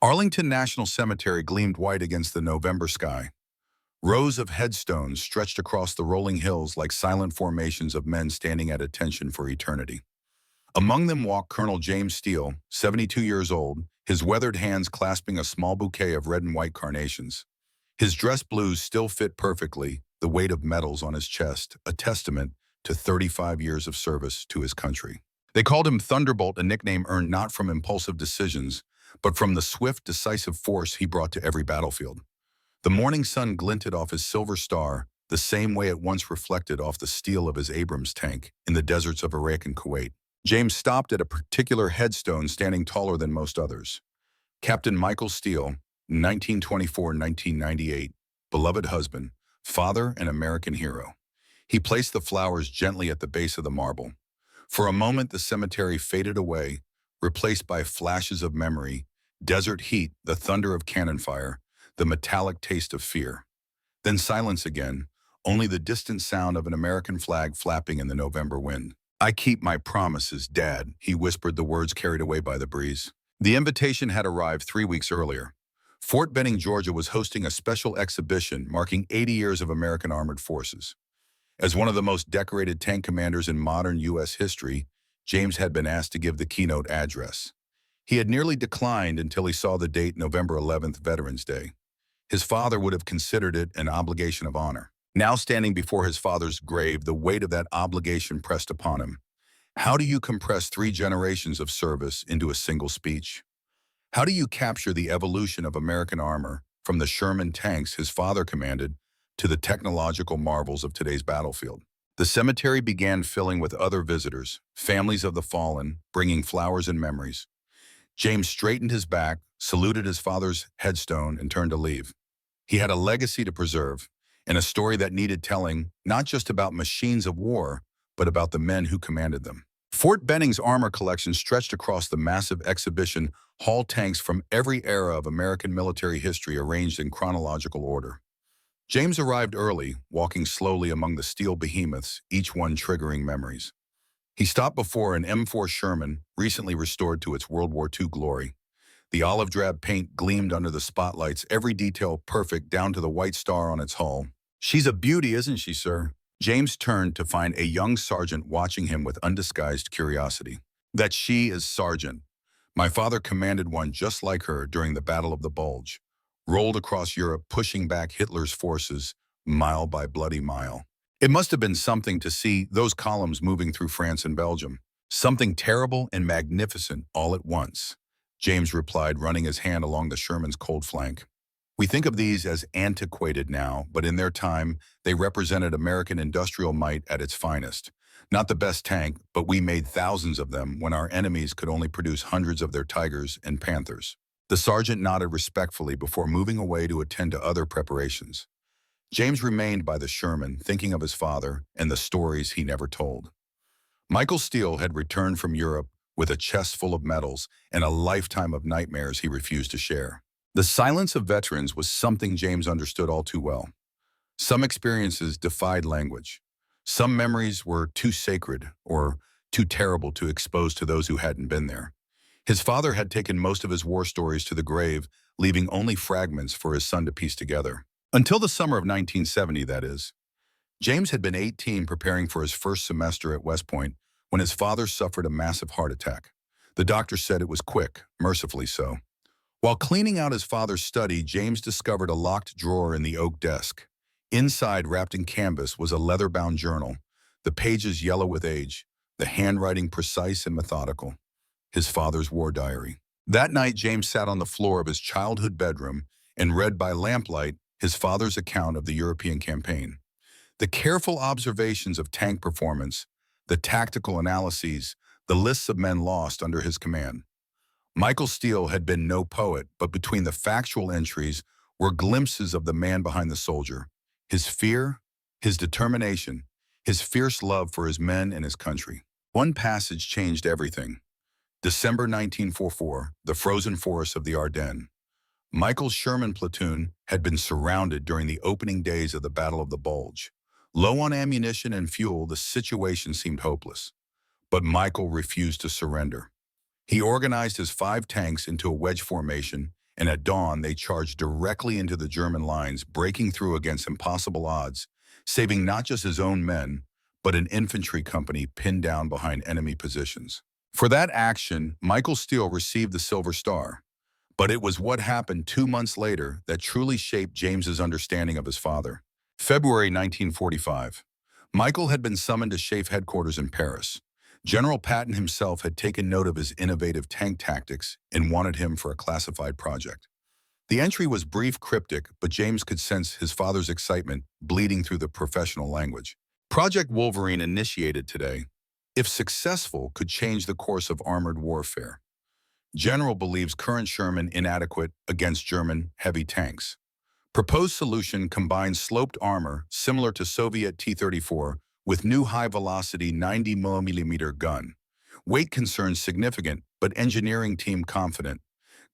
Arlington National Cemetery gleamed white against the November sky. Rows of headstones stretched across the rolling hills like silent formations of men standing at attention for eternity. Among them walked Colonel James Steele, 72 years old, his weathered hands clasping a small bouquet of red and white carnations. His dress blues still fit perfectly, the weight of medals on his chest, a testament to 35 years of service to his country. They called him Thunderbolt, a nickname earned not from impulsive decisions, but from the swift, decisive force he brought to every battlefield. The morning sun glinted off his silver star, the same way it once reflected off the steel of his Abrams tank in the deserts of Iraq and Kuwait. James stopped at a particular headstone standing taller than most others. Captain Michael Steele, 1924-1998, beloved husband, father, and American hero. He placed the flowers gently at the base of the marble. For a moment, the cemetery faded away, replaced by flashes of memory, desert heat, the thunder of cannon fire, the metallic taste of fear. Then silence again, only the distant sound of an American flag flapping in the November wind. "I keep my promises, Dad," he whispered, the words carried away by the breeze. The invitation had arrived 3 weeks earlier. Fort Benning, Georgia was hosting a special exhibition marking 80 years of American armored forces. As one of the most decorated tank commanders in modern U.S. history, James had been asked to give the keynote address. He had nearly declined until he saw the date November 11th, Veterans Day. His father would have considered it an obligation of honor. Now standing before his father's grave, the weight of that obligation pressed upon him. How do you compress 3 generations of service into a single speech? How do you capture the evolution of American armor from the Sherman tanks his father commanded to the technological marvels of today's battlefield? The cemetery began filling with other visitors, families of the fallen, bringing flowers and memories. James straightened his back, saluted his father's headstone, and turned to leave. He had a legacy to preserve, and a story that needed telling, not just about machines of war, but about the men who commanded them. Fort Benning's armor collection stretched across the massive exhibition hall, tanks from every era of American military history arranged in chronological order. James arrived early, walking slowly among the steel behemoths, each one triggering memories. He stopped before an M4 Sherman, recently restored to its World War II glory. The olive drab paint gleamed under the spotlights, every detail perfect down to the white star on its hull. "She's a beauty, isn't she, sir?" James turned to find a young sergeant watching him with undisguised curiosity. "That she is Sergeant. My father commanded one just like her during the Battle of the Bulge. Rolled across Europe, pushing back Hitler's forces, mile by bloody mile. It must have been something to see those columns moving through France and Belgium. Something terrible and magnificent all at once," James replied, running his hand along the Sherman's cold flank. "We think of these as antiquated now, but in their time, they represented American industrial might at its finest. Not the best tank, but we made thousands of them when our enemies could only produce hundreds of their Tigers and Panthers." The sergeant nodded respectfully before moving away to attend to other preparations. James remained by the Sherman, thinking of his father and the stories he never told. Michael Steele had returned from Europe with a chest full of medals and a lifetime of nightmares he refused to share. The silence of veterans was something James understood all too well. Some experiences defied language. Some memories were too sacred or too terrible to expose to those who hadn't been there. His father had taken most of his war stories to the grave, leaving only fragments for his son to piece together. Until the summer of 1970, that is. James had been 18, preparing for his first semester at West Point when his father suffered a massive heart attack. The doctor said it was quick, mercifully so. While cleaning out his father's study, James discovered a locked drawer in the oak desk. Inside, wrapped in canvas, was a leather-bound journal, the pages yellow with age, the handwriting precise and methodical. His father's war diary. That night, James sat on the floor of his childhood bedroom and read by lamplight his father's account of the European campaign. The careful observations of tank performance, the tactical analyses, the lists of men lost under his command. Michael Steele had been no poet, but between the factual entries were glimpses of the man behind the soldier, his fear, his determination, his fierce love for his men and his country. One passage changed everything. December 1944, the frozen forests of the Ardennes. Michael's Sherman platoon had been surrounded during the opening days of the Battle of the Bulge. Low on ammunition and fuel, the situation seemed hopeless. But Michael refused to surrender. He organized his 5 tanks into a wedge formation and at dawn they charged directly into the German lines, breaking through against impossible odds, saving not just his own men, but an infantry company pinned down behind enemy positions. For that action, Michael Steele received the Silver Star. But it was what happened 2 months later that truly shaped James's understanding of his father. February 1945. Michael had been summoned to SHAEF headquarters in Paris. General Patton himself had taken note of his innovative tank tactics and wanted him for a classified project. The entry was brief, cryptic, but James could sense his father's excitement bleeding through the professional language. Project Wolverine, initiated today, if successful, could change the course of armored warfare. General believes current Sherman inadequate against German heavy tanks. Proposed solution combines sloped armor similar to Soviet T-34 with new high-velocity 90mm gun. Weight concerns significant, but engineering team confident.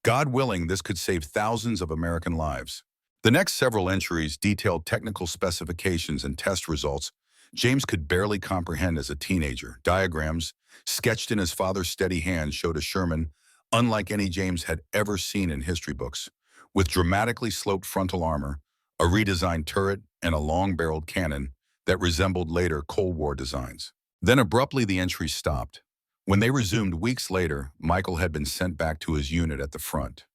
God willing, this could save thousands of American lives. The next several entries detailed technical specifications and test results James could barely comprehend as a teenager. Diagrams, sketched in his father's steady hand, showed a Sherman unlike any James had ever seen in history books, with dramatically sloped frontal armor, a redesigned turret, and a long-barreled cannon that resembled later Cold War designs. Then abruptly the entries stopped. When they resumed weeks later, Michael had been sent back to his unit at the front.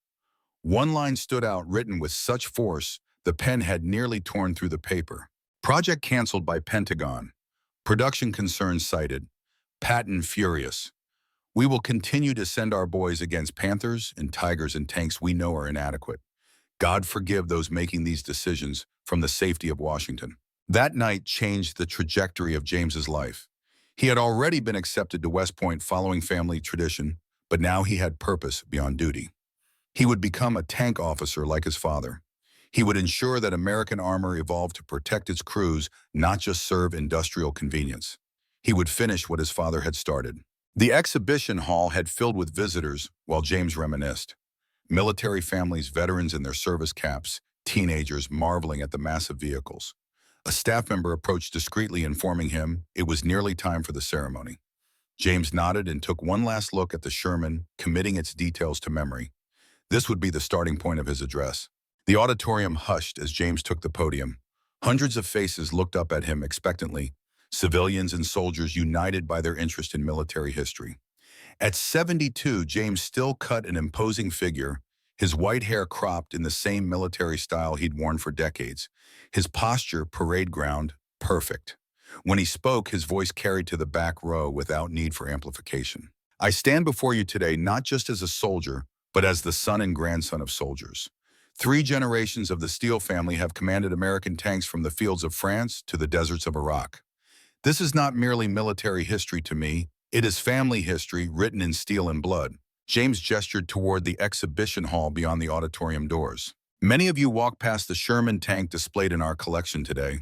One line stood out, written with such force, the pen had nearly torn through the paper. Project canceled by Pentagon. Production concerns cited. Patton furious. We will continue to send our boys against Panthers and Tigers and tanks we know are inadequate. God forgive those making these decisions from the safety of Washington. That night changed the trajectory of James's life. He had already been accepted to West Point following family tradition, but now he had purpose beyond duty. He would become a tank officer like his father. He would ensure that American armor evolved to protect its crews, not just serve industrial convenience. He would finish what his father had started. The exhibition hall had filled with visitors while James reminisced. Military families, veterans in their service caps, teenagers marveling at the massive vehicles. A staff member approached discreetly, informing him it was nearly time for the ceremony. James nodded and took one last look at the Sherman, committing its details to memory. This would be the starting point of his address. The auditorium hushed as James took the podium. Hundreds of faces looked up at him expectantly, civilians and soldiers united by their interest in military history. At 72, James still cut an imposing figure, his white hair cropped in the same military style he'd worn for decades. His posture, parade ground, perfect. When he spoke, his voice carried to the back row without need for amplification. I stand before you today not just as a soldier, but as the son and grandson of soldiers. 3 generations of the Steele family have commanded American tanks from the fields of France to the deserts of Iraq. This is not merely military history to me, it is family history written in steel and blood. James gestured toward the exhibition hall beyond the auditorium doors. Many of you walked past the Sherman tank displayed in our collection today.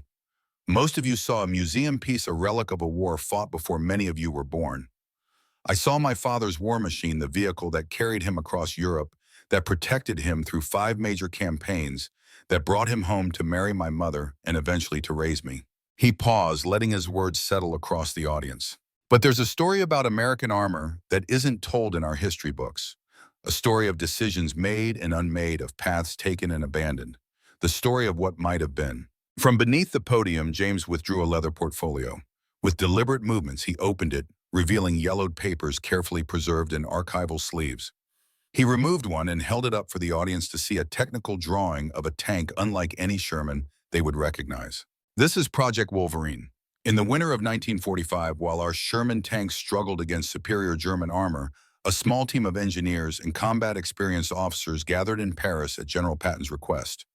Most of you saw a museum piece, a relic of a war fought before many of you were born. I saw my father's war machine, the vehicle that carried him across Europe, that protected him through 5 major campaigns, that brought him home to marry my mother and eventually to raise me. He paused, letting his words settle across the audience. But there's a story about American armor that isn't told in our history books. A story of decisions made and unmade, of paths taken and abandoned. The story of what might have been. From beneath the podium, James withdrew a leather portfolio. With deliberate movements, he opened it, revealing yellowed papers carefully preserved in archival sleeves. He removed one and held it up for the audience to see, a technical drawing of a tank unlike any Sherman they would recognize. This is Project Wolverine. In the winter of 1945, while our Sherman tanks struggled against superior German armor, a small team of engineers and combat-experienced officers gathered in Paris at General Patton's request.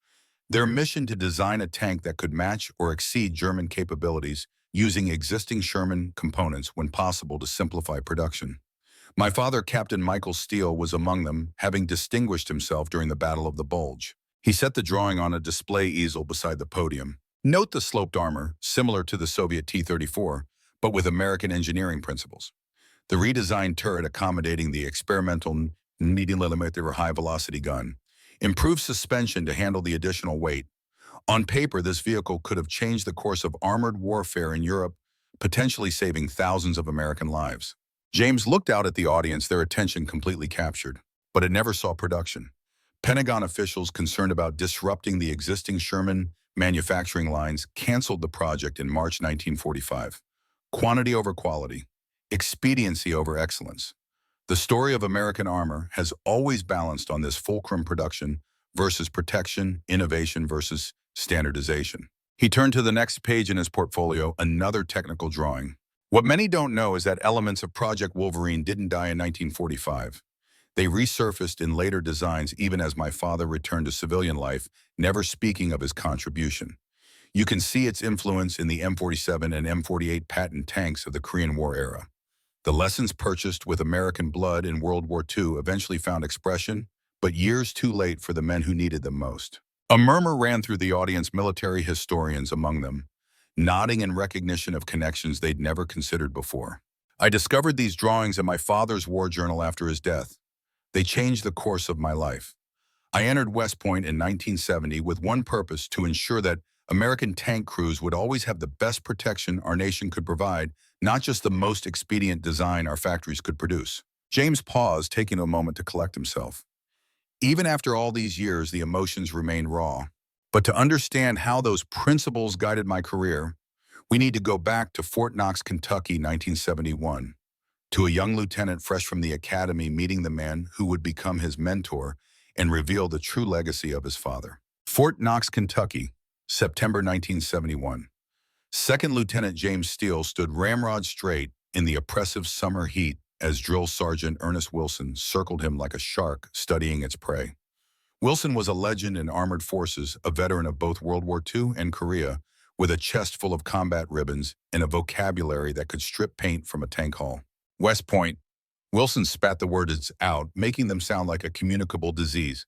Their mission to design a tank that could match or exceed German capabilities using existing Sherman components when possible to simplify production. My father, Captain Michael Steele, was among them, having distinguished himself during the Battle of the Bulge. He set the drawing on a display easel beside the podium. Note the sloped armor, similar to the Soviet T-34, but with American engineering principles. The redesigned turret accommodating the experimental medium-millimeter high-velocity gun. Improved suspension to handle the additional weight. On paper, this vehicle could have changed the course of armored warfare in Europe, potentially saving thousands of American lives. James looked out at the audience, their attention completely captured. But it never saw production. Pentagon officials concerned about disrupting the existing Sherman manufacturing lines canceled the project in March 1945. Quantity over quality, expediency over excellence. The story of American armor has always balanced on this fulcrum: production versus protection, innovation versus standardization. He turned to the next page in his portfolio, another technical drawing. What many don't know is that elements of Project Wolverine didn't die in 1945. They resurfaced in later designs even as my father returned to civilian life, never speaking of his contribution. You can see its influence in the M47 and M48 patent tanks of the Korean War era. The lessons purchased with American blood in World War II eventually found expression, but years too late for the men who needed them most. A murmur ran through the audience, military historians among them, nodding in recognition of connections they'd never considered before. I discovered these drawings in my father's war journal after his death. They changed the course of my life. I entered West Point in 1970 with one purpose: to ensure that American tank crews would always have the best protection our nation could provide, not just the most expedient design our factories could produce. James paused, taking a moment to collect himself. Even after all these years, the emotions remain raw. But to understand how those principles guided my career, we need to go back to Fort Knox, Kentucky, 1971. To a young lieutenant fresh from the academy meeting the man who would become his mentor and reveal the true legacy of his father. Fort Knox, Kentucky, September 1971. Second Lieutenant James Steele stood ramrod straight in the oppressive summer heat as Drill Sergeant Ernest Wilson circled him like a shark studying its prey. Wilson was a legend in armored forces, a veteran of both World War II and Korea, with a chest full of combat ribbons and a vocabulary that could strip paint from a tank hull. West Point. Wilson spat the words out, making them sound like a communicable disease.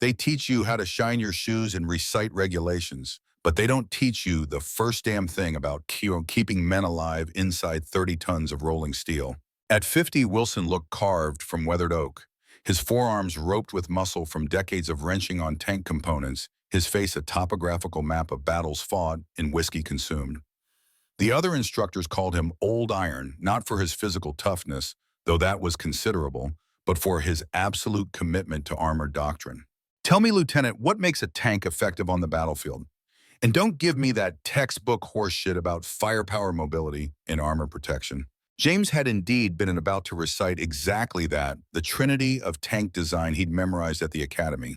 They teach you how to shine your shoes and recite regulations, but they don't teach you the first damn thing about keeping men alive inside 30 tons of rolling steel. At 50, Wilson looked carved from weathered oak, his forearms roped with muscle from decades of wrenching on tank components, his face a topographical map of battles fought and whiskey consumed. The other instructors called him Old Iron, not for his physical toughness, though that was considerable, but for his absolute commitment to armored doctrine. Tell me, Lieutenant, what makes a tank effective on the battlefield? And don't give me that textbook horseshit about firepower, mobility, and armor protection. James had indeed been about to recite exactly that, the trinity of tank design he'd memorized at the academy.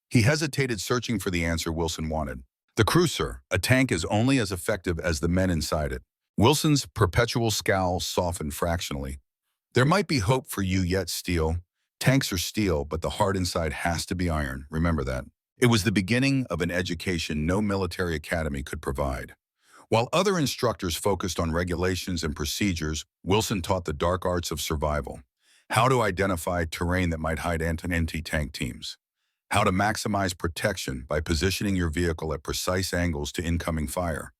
He hesitated, searching for the answer Wilson wanted. The crew, sir. A tank is only as effective as the men inside it. Wilson's perpetual scowl softened fractionally. There might be hope for you yet, Steele. Tanks are steel, but the heart inside has to be iron. Remember that. It was the beginning of an education no military academy could provide. While other instructors focused on regulations and procedures, Wilson taught the dark arts of survival. How to identify terrain that might hide anti-tank teams. How to maximize protection by positioning your vehicle at precise angles to incoming fire.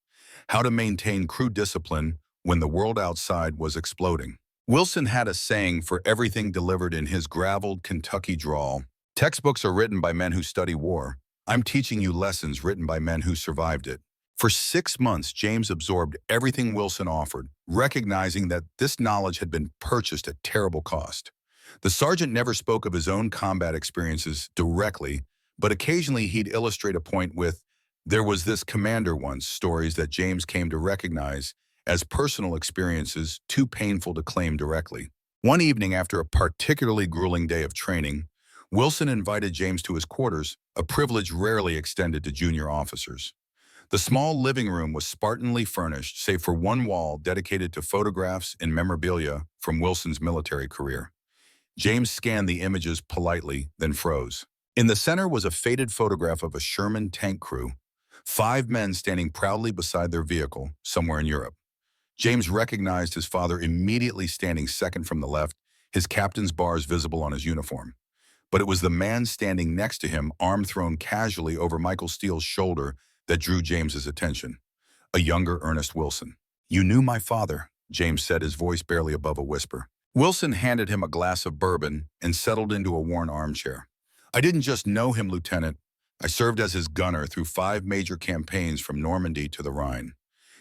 How to maintain crew discipline when the world outside was exploding. Wilson had a saying for everything delivered in his graveled Kentucky drawl. Textbooks are written by men who study war. I'm teaching you lessons written by men who survived it. For 6 months, James absorbed everything Wilson offered, recognizing that this knowledge had been purchased at terrible cost. The sergeant never spoke of his own combat experiences directly, but occasionally he'd illustrate a point with, "There was this commander once," stories that James came to recognize as personal experiences too painful to claim directly. One evening after a particularly grueling day of training, Wilson invited James to his quarters, a privilege rarely extended to junior officers. The small living room was spartanly furnished, save for one wall dedicated to photographs and memorabilia from Wilson's military career. James scanned the images politely, then froze. In the center was a faded photograph of a Sherman tank crew, 5 men standing proudly beside their vehicle somewhere in Europe. James recognized his father immediately, standing second from the left, his captain's bars visible on his uniform. But it was the man standing next to him, arm thrown casually over Michael Steele's shoulder, that drew James's attention. A younger Ernest Wilson. "You knew my father," James said, his voice barely above a whisper. Wilson handed him a glass of bourbon and settled into a worn armchair. "I didn't just know him, Lieutenant. I served as his gunner through 5 major campaigns from Normandy to the Rhine.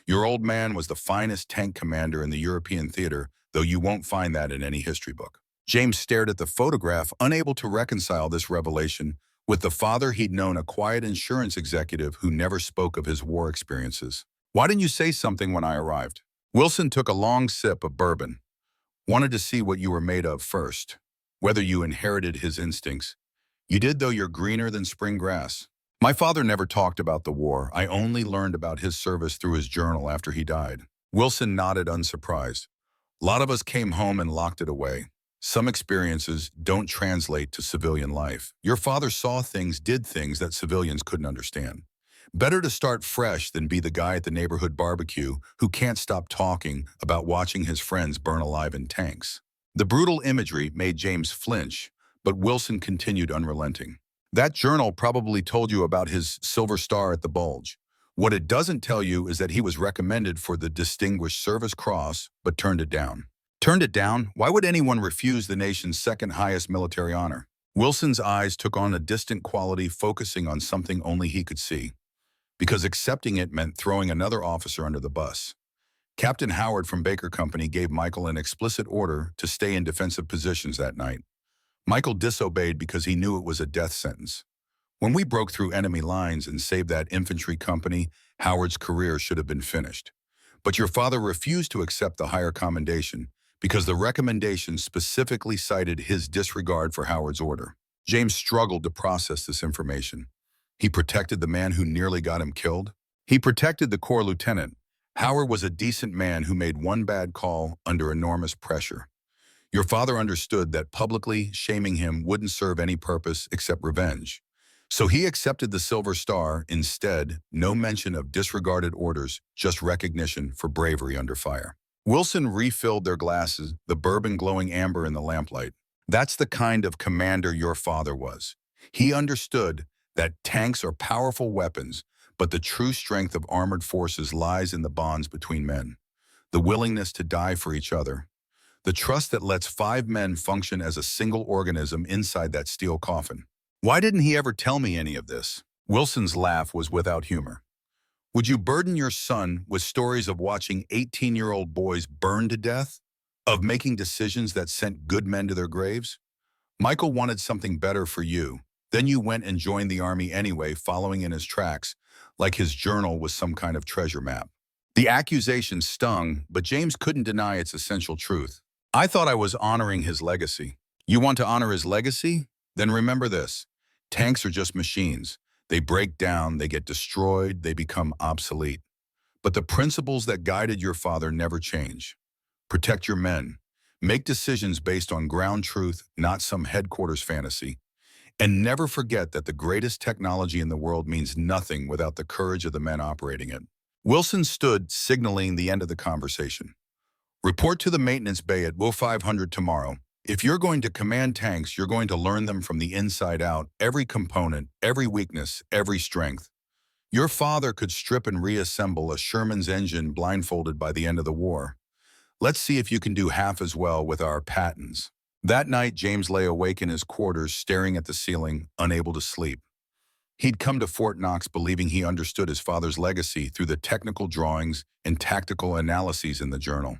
Your old man was the finest tank commander in the European theater, though you won't find that in any history book." James stared at the photograph, unable to reconcile this revelation with the father he'd known, a quiet insurance executive who never spoke of his war experiences. "Why didn't you say something when I arrived?" Wilson took a long sip of bourbon. "Wanted to see what you were made of first. Whether you inherited his instincts. You did, though you're greener than spring grass." My father never talked about the war. I only learned about his service through his journal after he died. Wilson nodded, unsurprised. "A lot of us came home and locked it away. Some experiences don't translate to civilian life. Your father saw things, did things that civilians couldn't understand. Better to start fresh than be the guy at the neighborhood barbecue who can't stop talking about watching his friends burn alive in tanks." The brutal imagery made James flinch, but Wilson continued unrelenting. "That journal probably told you about his silver star at the bulge. What it doesn't tell you is that he was recommended for the Distinguished Service Cross, but turned it down." "Turned it down? Why would anyone refuse the nation's second highest military honor?" Wilson's eyes took on a distant quality, focusing on something only he could see. "Because accepting it meant throwing another officer under the bus. Captain Howard from Baker Company gave Michael an explicit order to stay in defensive positions that night. Michael disobeyed because he knew it was a death sentence. When we broke through enemy lines and saved that infantry company, Howard's career should have been finished. But your father refused to accept the higher commendation because the recommendation specifically cited his disregard for Howard's order." James struggled to process this information. He protected the man who nearly got him killed. He protected the Corps lieutenant. Howard was a decent man who made one bad call under enormous pressure. Your father understood that publicly shaming him wouldn't serve any purpose except revenge. So he accepted the Silver Star instead. No mention of disregarded orders, just recognition for bravery under fire. Wilson refilled their glasses, the bourbon glowing amber in the lamplight. "That's the kind of commander your father was. He understood that tanks are powerful weapons, but the true strength of armored forces lies in the bonds between men. The willingness to die for each other. The trust that lets 5 men function as a single organism inside that steel coffin. Why didn't he ever tell me any of this?" Wilson's laugh was without humor. "Would you burden your son with stories of watching 18-year-old boys burn to death? Of making decisions that sent good men to their graves? Michael wanted something better for you. Then you went and joined the army anyway, following in his tracks, like his journal was some kind of treasure map." The accusation stung, but James couldn't deny its essential truth. "I thought I was honoring his legacy." "You want to honor his legacy? Then remember this. Tanks are just machines. They break down, they get destroyed, they become obsolete. But the principles that guided your father never change. Protect your men. Make decisions based on ground truth, not some headquarters fantasy. And never forget that the greatest technology in the world means nothing without the courage of the men operating it." Wilson stood, signaling the end of the conversation. "Report to the maintenance bay at WWII 500 tomorrow. If you're going to command tanks, you're going to learn them from the inside out, every component, every weakness, every strength. Your father could strip and reassemble a Sherman's engine blindfolded by the end of the war. Let's see if you can do half as well with our Pattons." That night, James lay awake in his quarters, staring at the ceiling, unable to sleep. He'd come to Fort Knox believing he understood his father's legacy through the technical drawings and tactical analyses in the journal.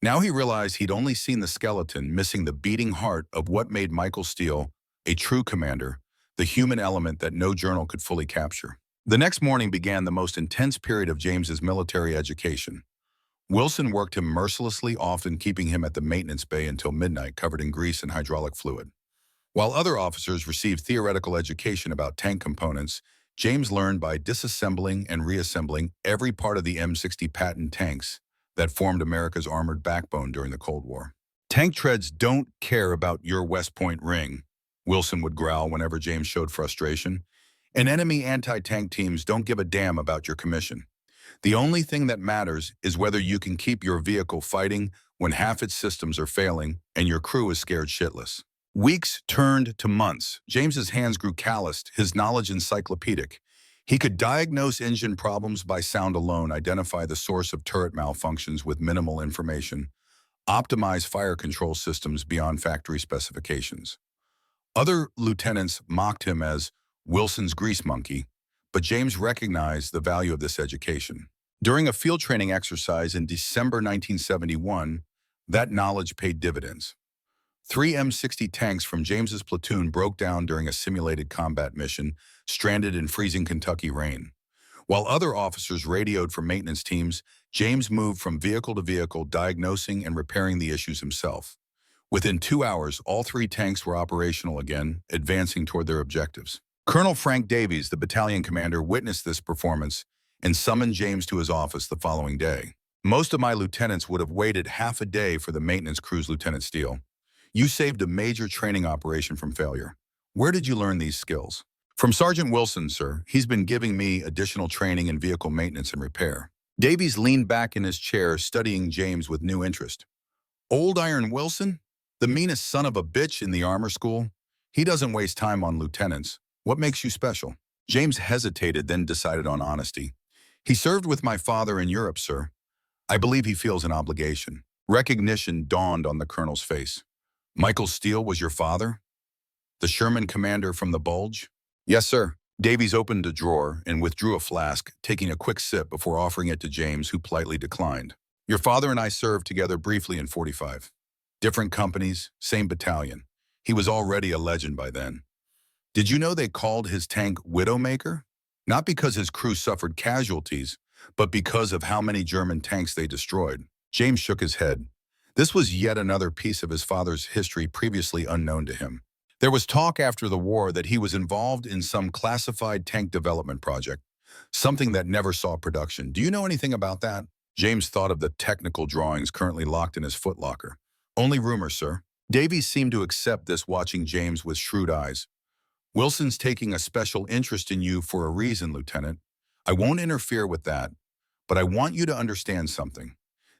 Now he realized he'd only seen the skeleton, missing the beating heart of what made Michael Steele a true commander, the human element that no journal could fully capture. The next morning began the most intense period of James's military education. Wilson worked him mercilessly, often keeping him at the maintenance bay until midnight, covered in grease and hydraulic fluid. While other officers received theoretical education about tank components, James learned by disassembling and reassembling every part of the M60 Patton tanks that formed America's armored backbone during the Cold War. "Tank treads don't care about your West Point ring," Wilson would growl whenever James showed frustration. "And enemy anti-tank teams don't give a damn about your commission. The only thing that matters is whether you can keep your vehicle fighting when half its systems are failing and your crew is scared shitless." Weeks turned to months. James's hands grew calloused, his knowledge encyclopedic. He could diagnose engine problems by sound alone, identify the source of turret malfunctions with minimal information, optimize fire control systems beyond factory specifications. Other lieutenants mocked him as Wilson's grease monkey, but James recognized the value of this education. During a field training exercise in December 1971, that knowledge paid dividends. Three M60 tanks from James's platoon broke down during a simulated combat mission, stranded in freezing Kentucky rain. While other officers radioed for maintenance teams, James moved from vehicle to vehicle, diagnosing and repairing the issues himself. Within 2 hours, all three tanks were operational again, advancing toward their objectives. Colonel Frank Davies, the battalion commander, witnessed this performance and summoned James to his office the following day. Most of my lieutenants would have waited half a day for the maintenance crews, Lieutenant Steele. You saved a major training operation from failure. Where did you learn these skills? From Sergeant Wilson, sir. He's been giving me additional training in vehicle maintenance and repair. Davies leaned back in his chair, studying James with new interest. Old Iron Wilson? The meanest son of a bitch in the armor school? He doesn't waste time on lieutenants. What makes you special? James hesitated, then decided on honesty. He served with my father in Europe, sir. I believe he feels an obligation. Recognition dawned on the colonel's face. Michael Steele was your father? The Sherman commander from the Bulge? Yes, sir. Davies opened a drawer and withdrew a flask, taking a quick sip before offering it to James, who politely declined. Your father and I served together briefly in 45. Different companies, same battalion. He was already a legend by then. Did you know they called his tank Widowmaker? Not because his crew suffered casualties, but because of how many German tanks they destroyed. James shook his head. This was yet another piece of his father's history previously unknown to him. There was talk after the war that he was involved in some classified tank development project, something that never saw production. Do you know anything about that? James thought of the technical drawings currently locked in his footlocker. Only rumors, sir. Davies seemed to accept this, watching James with shrewd eyes. Wilson's taking a special interest in you for a reason, Lieutenant. I won't interfere with that, but I want you to understand something.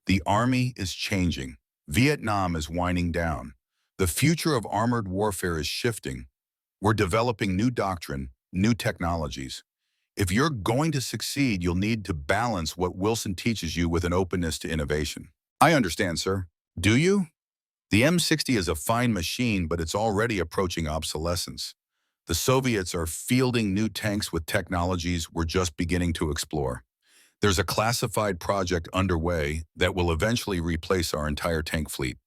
The Army is changing. Vietnam is winding down. The future of armored warfare is shifting. We're developing new doctrine, new technologies. If you're going to succeed, you'll need to balance what Wilson teaches you with an openness to innovation. I understand, sir. Do you? The M60 is a fine machine, but it's already approaching obsolescence. The Soviets are fielding new tanks with technologies we're just beginning to explore. There's a classified project underway that will eventually replace our entire tank fleet.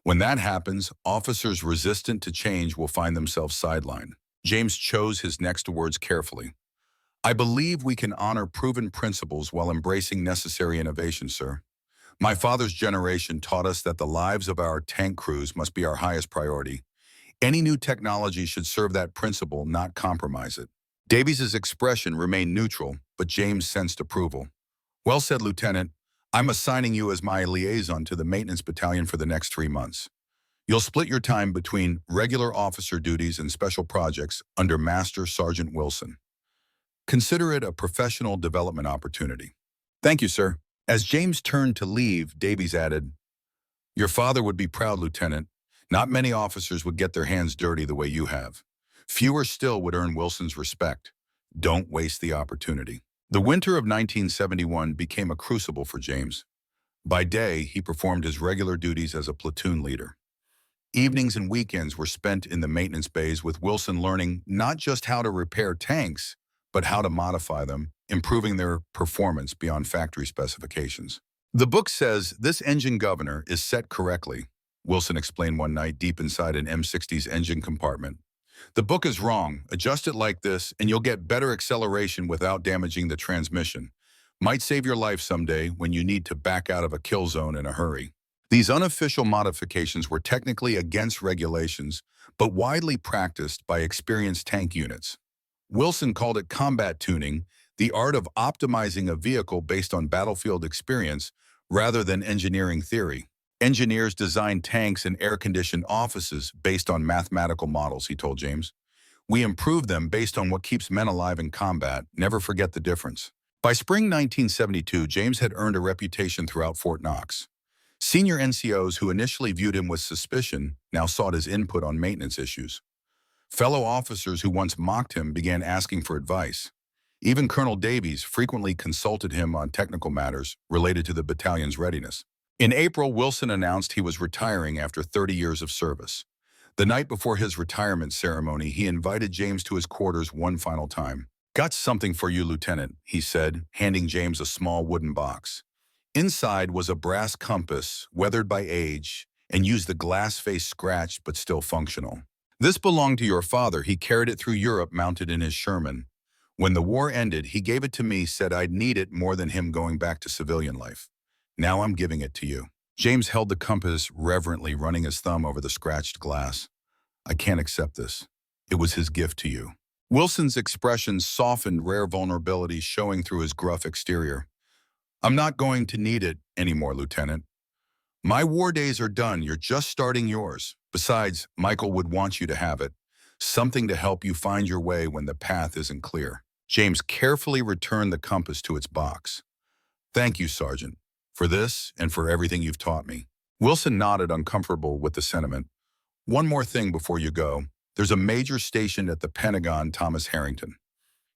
When that happens, officers resistant to change will find themselves sidelined. James chose his next words carefully. I believe we can honor proven principles while embracing necessary innovation, sir. My father's generation taught us that the lives of our tank crews must be our highest priority. Any new technology should serve that principle, not compromise it. Davies's expression remained neutral, but James sensed approval. Well said, Lieutenant. I'm assigning you as my liaison to the maintenance battalion for the next 3 months. You'll split your time between regular officer duties and special projects under Master Sergeant Wilson. Consider it a professional development opportunity. Thank you, sir. As James turned to leave, Davies added, Your father would be proud, Lieutenant. Not many officers would get their hands dirty the way you have. Fewer still would earn Wilson's respect. Don't waste the opportunity. The winter of 1971 became a crucible for James. By day, he performed his regular duties as a platoon leader. Evenings and weekends were spent in the maintenance bays, with Wilson learning not just how to repair tanks, but how to modify them, improving their performance beyond factory specifications. The book says this engine governor is set correctly, Wilson explained one night deep inside an M60's engine compartment. The book is wrong. Adjust it like this, and you'll get better acceleration without damaging the transmission. Might save your life someday when you need to back out of a kill zone in a hurry. These unofficial modifications were technically against regulations, but widely practiced by experienced tank units. Wilson called it combat tuning, the art of optimizing a vehicle based on battlefield experience rather than engineering theory. Engineers designed tanks and air-conditioned offices based on mathematical models, he told James. We improve them based on what keeps men alive in combat. Never forget the difference. By spring 1972, James had earned a reputation throughout Fort Knox. Senior NCOs who initially viewed him with suspicion now sought his input on maintenance issues. Fellow officers who once mocked him began asking for advice. Even Colonel Davies frequently consulted him on technical matters related to the battalion's readiness. In April, Wilson announced he was retiring after 30 years of service. The night before his retirement ceremony, he invited James to his quarters one final time. Got something for you, Lieutenant, he said, handing James a small wooden box. Inside was a brass compass, weathered by age, and used the glass face scratched but still functional. This belonged to your father. He carried it through Europe mounted in his Sherman. When the war ended, he gave it to me, said I'd need it more than him going back to civilian life. Now I'm giving it to you. James held the compass reverently, running his thumb over the scratched glass. I can't accept this. It was his gift to you. Wilson's expression softened, rare vulnerability showing through his gruff exterior. I'm not going to need it anymore, Lieutenant. My war days are done. You're just starting yours. Besides, Michael would want you to have it. Something to help you find your way when the path isn't clear. James carefully returned the compass to its box. Thank you, Sergeant, for this and for everything you've taught me. Wilson nodded, uncomfortable with the sentiment. One more thing before you go. There's a major stationed at the Pentagon, Thomas Harrington.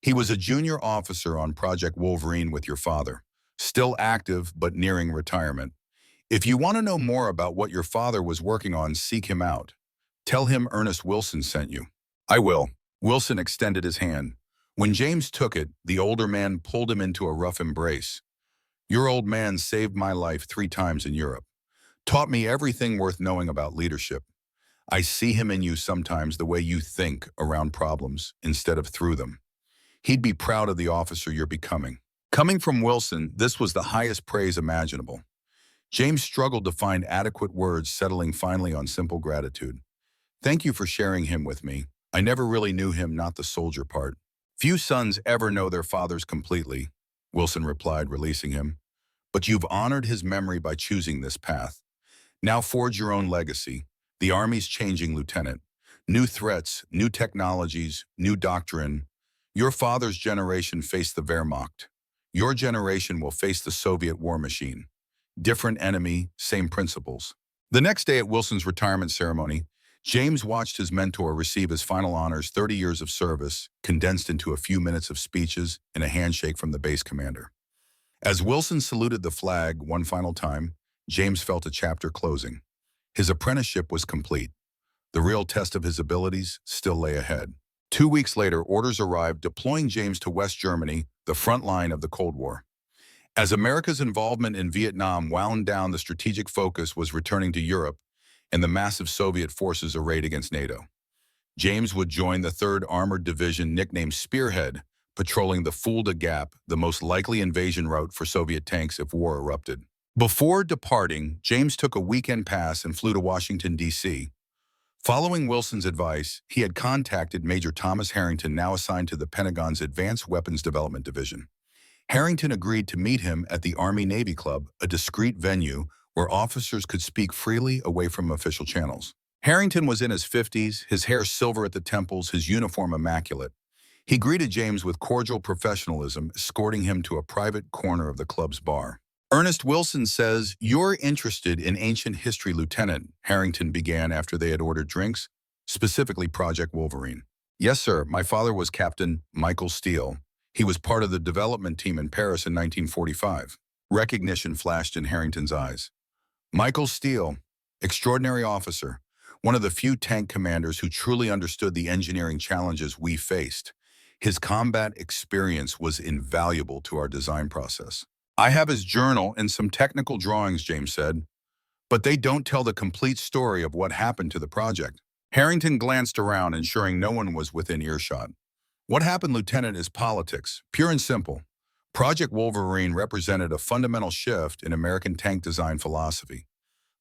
He was a junior officer on Project Wolverine with your father, still active but nearing retirement. If you want to know more about what your father was working on, seek him out. Tell him Ernest Wilson sent you. I will. Wilson extended his hand. When James took it, the older man pulled him into a rough embrace. Your old man saved my life 3 times in Europe. Taught me everything worth knowing about leadership. I see him in you sometimes, the way you think around problems instead of through them. He'd be proud of the officer you're becoming. Coming from Wilson, this was the highest praise imaginable. James struggled to find adequate words, settling finally on simple gratitude. Thank you for sharing him with me. I never really knew him, not the soldier part. Few sons ever know their fathers completely, Wilson replied, releasing him. But you've honored his memory by choosing this path. Now forge your own legacy. The Army's changing, Lieutenant. New threats, new technologies, new doctrine. Your father's generation faced the Wehrmacht. Your generation will face the Soviet war machine. Different enemy, same principles. The next day at Wilson's retirement ceremony, James watched his mentor receive his final honors, 30 years of service, condensed into a few minutes of speeches and a handshake from the base commander. As Wilson saluted the flag one final time, James felt a chapter closing. His apprenticeship was complete. The real test of his abilities still lay ahead. 2 weeks later, orders arrived deploying James to West Germany, the front line of the Cold War. As America's involvement in Vietnam wound down, the strategic focus was returning to Europe and the massive Soviet forces arrayed against NATO. James would join the 3rd Armored Division, nicknamed Spearhead, patrolling the Fulda Gap, the most likely invasion route for Soviet tanks if war erupted. Before departing, James took a weekend pass and flew to Washington, D.C. Following Wilson's advice, he had contacted Major Thomas Harrington, now assigned to the Pentagon's Advanced Weapons Development Division. Harrington agreed to meet him at the Army-Navy Club, a discreet venue where officers could speak freely away from official channels. Harrington was in his 50s, his hair silver at the temples, his uniform immaculate. He greeted James with cordial professionalism, escorting him to a private corner of the club's bar. Ernest Wilson says, "You're interested in ancient history, Lieutenant," Harrington began after they had ordered drinks, specifically Project Wolverine. Yes, sir. My father was Captain Michael Steele. He was part of the development team in Paris in 1945. Recognition flashed in Harrington's eyes. Michael Steele, extraordinary officer, one of the few tank commanders who truly understood the engineering challenges we faced. His combat experience was invaluable to our design process. I have his journal and some technical drawings, James said, but they don't tell the complete story of what happened to the project. Harrington glanced around, ensuring no one was within earshot. What happened, Lieutenant, is politics, pure and simple. Project Wolverine represented a fundamental shift in American tank design philosophy.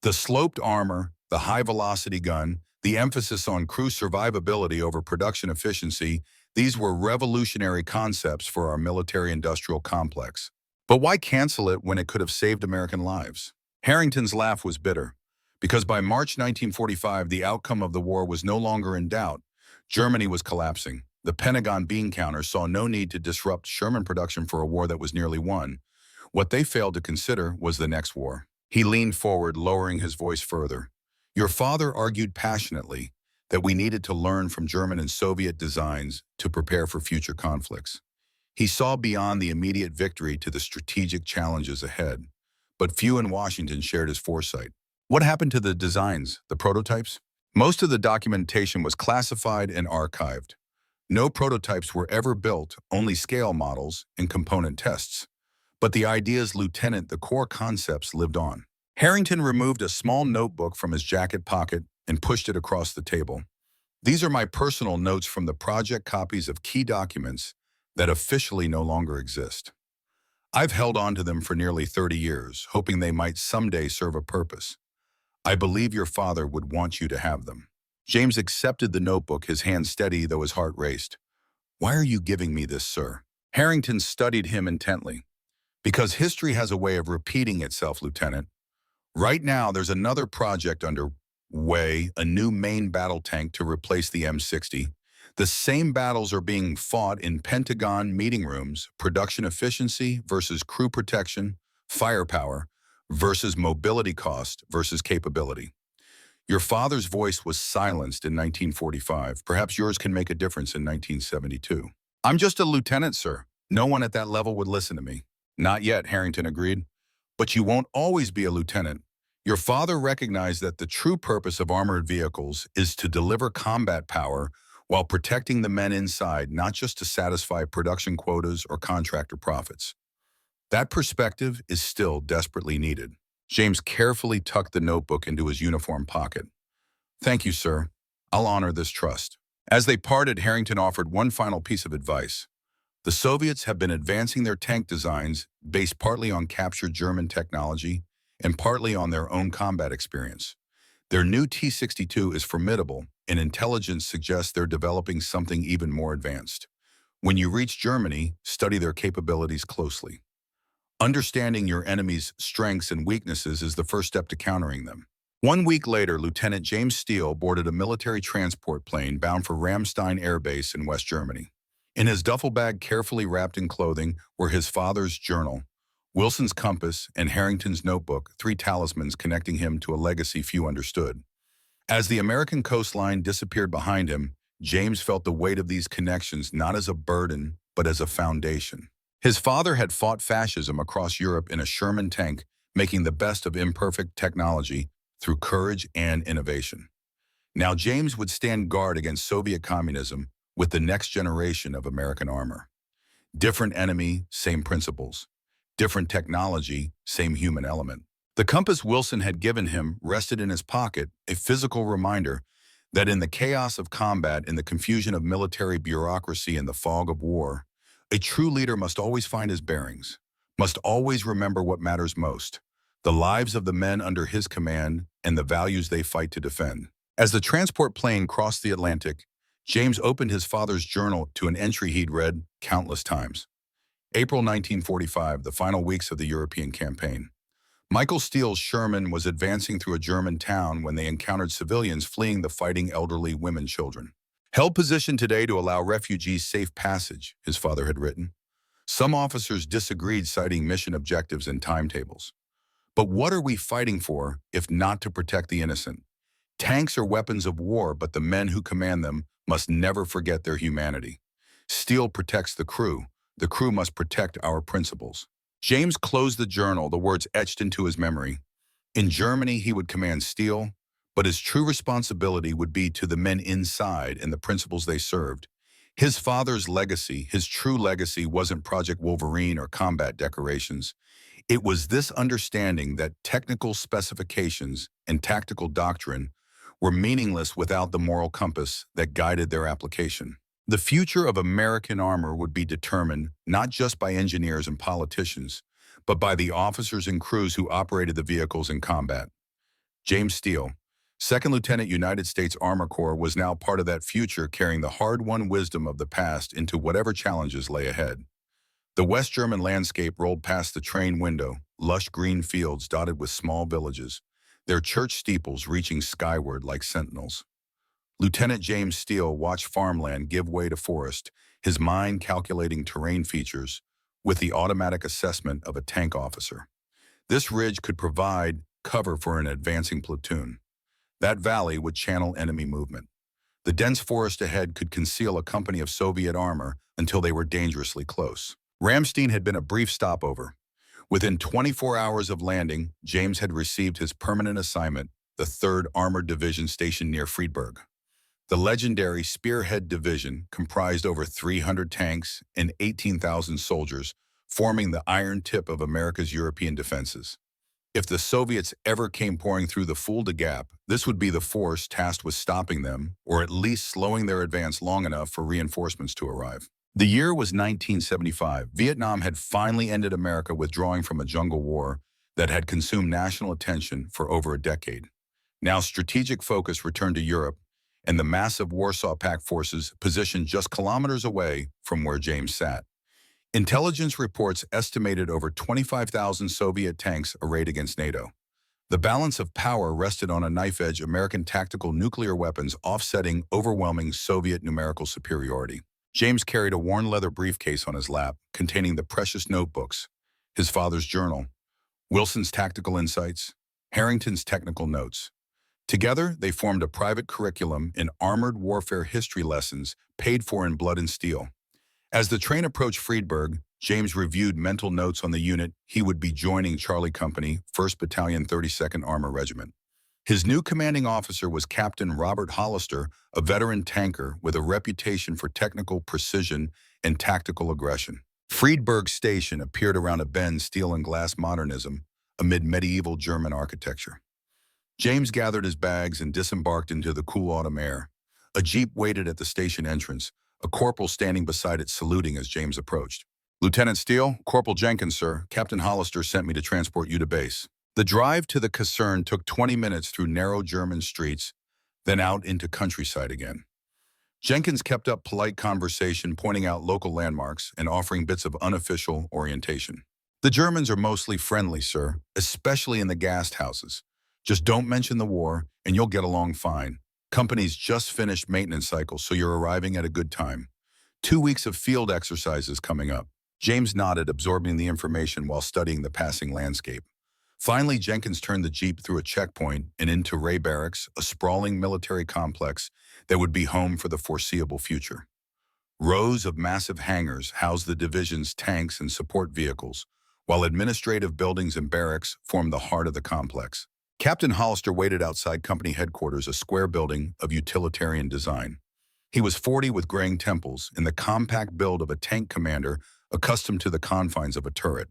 The sloped armor, the high-velocity gun, the emphasis on crew survivability over production efficiency, these were revolutionary concepts for our military-industrial complex. But why cancel it when it could have saved American lives? Harrington's laugh was bitter, because by March 1945, the outcome of the war was no longer in doubt. Germany was collapsing. The Pentagon bean counters saw no need to disrupt Sherman production for a war that was nearly won. What they failed to consider was the next war. He leaned forward, lowering his voice further. Your father argued passionately that we needed to learn from German and Soviet designs to prepare for future conflicts. He saw beyond the immediate victory to the strategic challenges ahead, but few in Washington shared his foresight. What happened to the designs, the prototypes? Most of the documentation was classified and archived. No prototypes were ever built, only scale models and component tests. But the ideas, Lieutenant, the core concepts lived on. Harrington removed a small notebook from his jacket pocket and pushed it across the table. These are my personal notes from the project copies of key documents that officially no longer exist. I've held on to them for nearly 30 years, hoping they might someday serve a purpose. I believe your father would want you to have them. James accepted the notebook, his hand steady though his heart raced. Why are you giving me this, sir? Harrington studied him intently. Because history has a way of repeating itself, Lieutenant. Right now, there's another project underway, a new main battle tank to replace the M60. The same battles are being fought in Pentagon meeting rooms, production efficiency versus crew protection, firepower versus mobility cost versus capability. Your father's voice was silenced in 1945. Perhaps yours can make a difference in 1972. I'm just a lieutenant, sir. No one at that level would listen to me. Not yet, Harrington agreed. But you won't always be a lieutenant. Your father recognized that the true purpose of armored vehicles is to deliver combat power while protecting the men inside, not just to satisfy production quotas or contractor profits. That perspective is still desperately needed. James carefully tucked the notebook into his uniform pocket. Thank you, sir. I'll honor this trust. As they parted, Harrington offered one final piece of advice. The Soviets have been advancing their tank designs based partly on captured German technology and partly on their own combat experience. Their new T-62 is formidable, and intelligence suggests they're developing something even more advanced. When you reach Germany, study their capabilities closely. Understanding your enemy's strengths and weaknesses is the first step to countering them. 1 week later, Lieutenant James Steele boarded a military transport plane bound for Ramstein Air Base in West Germany. In his duffel bag, carefully wrapped in clothing, were his father's journal, Wilson's compass, and Harrington's notebook, 3 talismans connecting him to a legacy few understood. As the American coastline disappeared behind him, James felt the weight of these connections not as a burden, but as a foundation. His father had fought fascism across Europe in a Sherman tank, making the best of imperfect technology through courage and innovation. Now James would stand guard against Soviet communism with the next generation of American armor. Different enemy, same principles. Different technology, same human element. The compass Wilson had given him rested in his pocket, a physical reminder that in the chaos of combat, in the confusion of military bureaucracy, in the fog of war, a true leader must always find his bearings, must always remember what matters most, the lives of the men under his command and the values they fight to defend. As the transport plane crossed the Atlantic, James opened his father's journal to an entry he'd read countless times. April 1945, the final weeks of the European campaign. Michael Steele's Sherman was advancing through a German town when they encountered civilians fleeing the fighting elderly women children. Held position today to allow refugees safe passage, his father had written. Some officers disagreed, citing mission objectives and timetables. But what are we fighting for if not to protect the innocent? Tanks are weapons of war, but the men who command them must never forget their humanity. Steele protects the crew must protect our principles. James closed the journal, the words etched into his memory. In Germany, he would command Steele, but his true responsibility would be to the men inside and the principles they served. His father's legacy, his true legacy, wasn't Project Wolverine or combat decorations. It was this understanding that technical specifications and tactical doctrine were meaningless without the moral compass that guided their application. The future of American armor would be determined not just by engineers and politicians, but by the officers and crews who operated the vehicles in combat. James Steele, 2nd Lieutenant United States Armor Corps, was now part of that future, carrying the hard-won wisdom of the past into whatever challenges lay ahead. The West German landscape rolled past the train window, lush green fields dotted with small villages, their church steeples reaching skyward like sentinels. Lieutenant James Steele watched farmland give way to forest, his mind calculating terrain features with the automatic assessment of a tank officer. This ridge could provide cover for an advancing platoon. That valley would channel enemy movement. The dense forest ahead could conceal a company of Soviet armor until they were dangerously close. Ramstein had been a brief stopover. Within 24 hours of landing, James had received his permanent assignment, the 3rd Armored Division stationed near Friedberg. The legendary Spearhead Division comprised over 300 tanks and 18,000 soldiers, forming the iron tip of America's European defenses. If the Soviets ever came pouring through the Fulda Gap, this would be the force tasked with stopping them, or at least slowing their advance long enough for reinforcements to arrive. The year was 1975. Vietnam had finally ended America withdrawing from a jungle war that had consumed national attention for over a decade. Now strategic focus returned to Europe, and the massive Warsaw Pact forces positioned just kilometers away from where James sat. Intelligence reports estimated over 25,000 Soviet tanks arrayed against NATO. The balance of power rested on a knife-edge American tactical nuclear weapons offsetting overwhelming Soviet numerical superiority. James carried a worn leather briefcase on his lap containing the precious notebooks, his father's journal, Wilson's tactical insights, Harrington's technical notes. Together, they formed a private curriculum in armored warfare history lessons paid for in blood and steel. As the train approached Friedberg, James reviewed mental notes on the unit he would be joining Charlie Company, 1st Battalion 32nd Armor Regiment. His new commanding officer was Captain Robert Hollister, a veteran tanker with a reputation for technical precision and tactical aggression. Friedberg Station appeared around a bend, steel and glass modernism amid medieval German architecture. James gathered his bags and disembarked into the cool autumn air. A jeep waited at the station entrance, a corporal standing beside it saluting as James approached. "Lieutenant Steele, Corporal Jenkins, sir. Captain Hollister sent me to transport you to base." The drive to the caserne took 20 minutes through narrow German streets, then out into countryside again. Jenkins kept up polite conversation, pointing out local landmarks and offering bits of unofficial orientation. "The Germans are mostly friendly, sir, especially in the gas houses. Just don't mention the war, and you'll get along fine. Company's just finished maintenance cycle, so you're arriving at a good time. 2 weeks of field exercises coming up." James nodded, absorbing the information while studying the passing landscape. Finally, Jenkins turned the jeep through a checkpoint and into Ray Barracks, a sprawling military complex that would be home for the foreseeable future. Rows of massive hangars housed the division's tanks and support vehicles, while administrative buildings and barracks formed the heart of the complex. Captain Hollister waited outside company headquarters, a square building of utilitarian design. He was 40 with graying temples, in the compact build of a tank commander accustomed to the confines of a turret.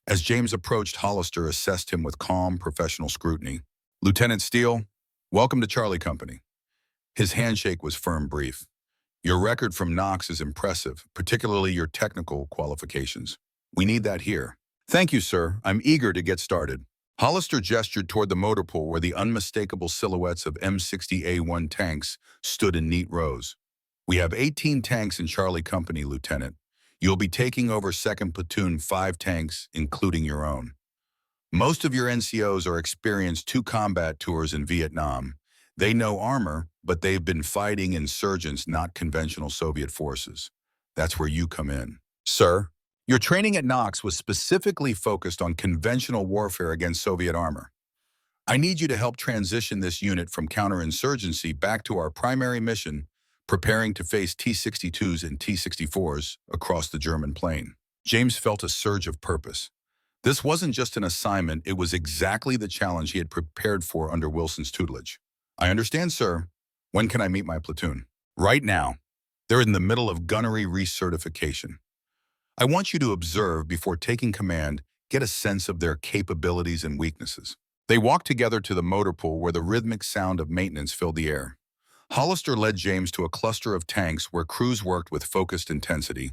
As James approached, Hollister assessed him with calm, professional scrutiny. "Lieutenant Steele, welcome to Charlie Company." His handshake was firm, brief. "Your record from Knox is impressive, particularly your technical qualifications. We need that here." "Thank you, sir. I'm eager to get started." Hollister gestured toward the motor pool where the unmistakable silhouettes of M60A1 tanks stood in neat rows. "We have 18 tanks in Charlie Company, Lieutenant. You'll be taking over 2nd Platoon, 5 tanks, including your own. Most of your NCOs are experienced 2 combat tours in Vietnam. They know armor, but they've been fighting insurgents, not conventional Soviet forces. That's where you come in." "Sir, your training at Knox was specifically focused on conventional warfare against Soviet armor. I need you to help transition this unit from counterinsurgency back to our primary mission, preparing to face T-62s and T-64s across the German plain." James felt a surge of purpose. This wasn't just an assignment, it was exactly the challenge he had prepared for under Wilson's tutelage. "I understand, sir. When can I meet my platoon?" "Right now. They're in the middle of gunnery recertification. I want you to observe before taking command, get a sense of their capabilities and weaknesses." They walked together to the motor pool where the rhythmic sound of maintenance filled the air. Hollister led James to a cluster of tanks where crews worked with focused intensity.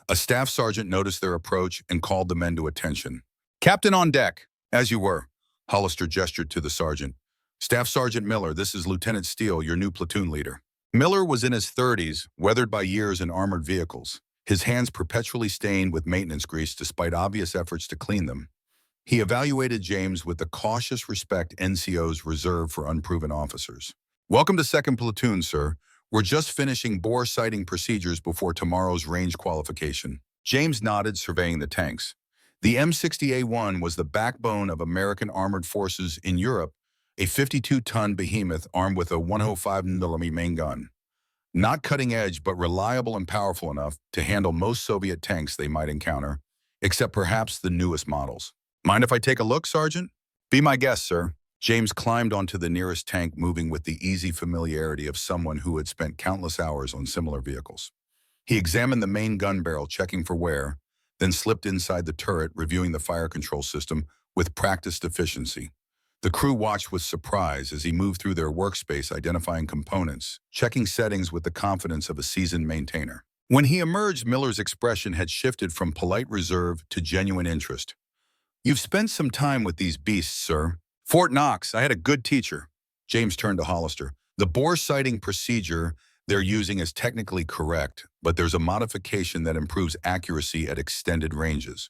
A staff sergeant noticed their approach and called the men to attention. "Captain on deck." "As you were." Hollister gestured to the sergeant. "Staff Sergeant Miller, this is Lieutenant Steele, your new platoon leader." Miller was in his 30s, weathered by years in armored vehicles, his hands perpetually stained with maintenance grease despite obvious efforts to clean them. He evaluated James with the cautious respect NCOs reserve for unproven officers. "Welcome to 2nd Platoon, sir. We're just finishing bore sighting procedures before tomorrow's range qualification." James nodded, surveying the tanks. The M60A1 was the backbone of American armored forces in Europe, a 52-ton behemoth armed with a 105mm main gun. Not cutting edge, but reliable and powerful enough to handle most Soviet tanks they might encounter, except perhaps the newest models. "Mind if I take a look, Sergeant?" "Be my guest, sir." James climbed onto the nearest tank, moving with the easy familiarity of someone who had spent countless hours on similar vehicles. He examined the main gun barrel, checking for wear, then slipped inside the turret, reviewing the fire control system with practiced efficiency. The crew watched with surprise as he moved through their workspace identifying components, checking settings with the confidence of a seasoned maintainer. When he emerged, Miller's expression had shifted from polite reserve to genuine interest. "You've spent some time with these beasts, sir." "Fort Knox, I had a good teacher." James turned to Hollister. "The bore sighting procedure they're using is technically correct, but there's a modification that improves accuracy at extended ranges.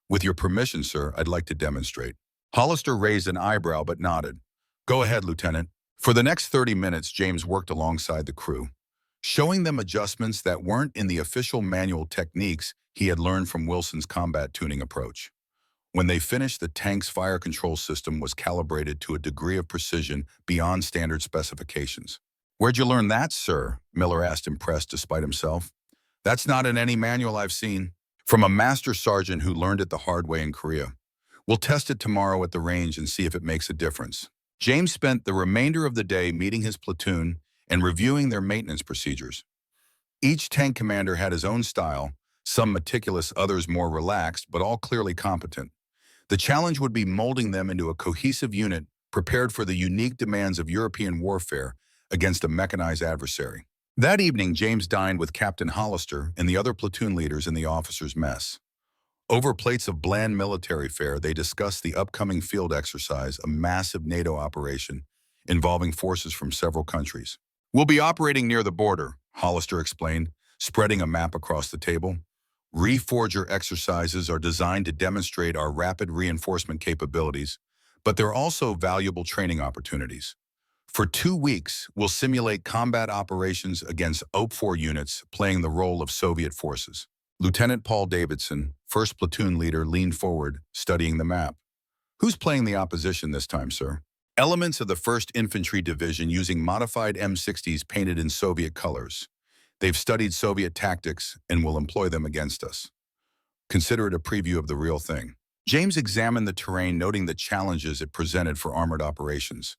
With your permission, sir, I'd like to demonstrate." Hollister raised an eyebrow but nodded. "Go ahead, Lieutenant." For the next 30 minutes, James worked alongside the crew, showing them adjustments that weren't in the official manual techniques he had learned from Wilson's combat tuning approach. When they finished, the tank's fire control system was calibrated to a degree of precision beyond standard specifications. "Where'd you learn that, sir?" Miller asked, impressed despite himself. "That's not in any manual I've seen." "From a master sergeant who learned it the hard way in Korea. We'll test it tomorrow at the range and see if it makes a difference." James spent the remainder of the day meeting his platoon and reviewing their maintenance procedures. Each tank commander had his own style, some meticulous, others more relaxed, but all clearly competent. The challenge would be molding them into a cohesive unit prepared for the unique demands of European warfare against a mechanized adversary. That evening, James dined with Captain Hollister and the other platoon leaders in the officers' mess. Over plates of bland military fare, they discussed the upcoming field exercise, a massive NATO operation involving forces from several countries. "We'll be operating near the border," Hollister explained, spreading a map across the table. "Reforger exercises are designed to demonstrate our rapid reinforcement capabilities, but they're also valuable training opportunities. For 2 weeks, we'll simulate combat operations against OP-4 units playing the role of Soviet forces." Lieutenant Paul Davidson, first platoon leader, leaned forward, studying the map. "Who's playing the opposition this time, sir?" "Elements of the 1st Infantry Division using modified M60s painted in Soviet colors. They've studied Soviet tactics and will employ them against us. Consider it a preview of the real thing." James examined the terrain, noting the challenges it presented for armored operations.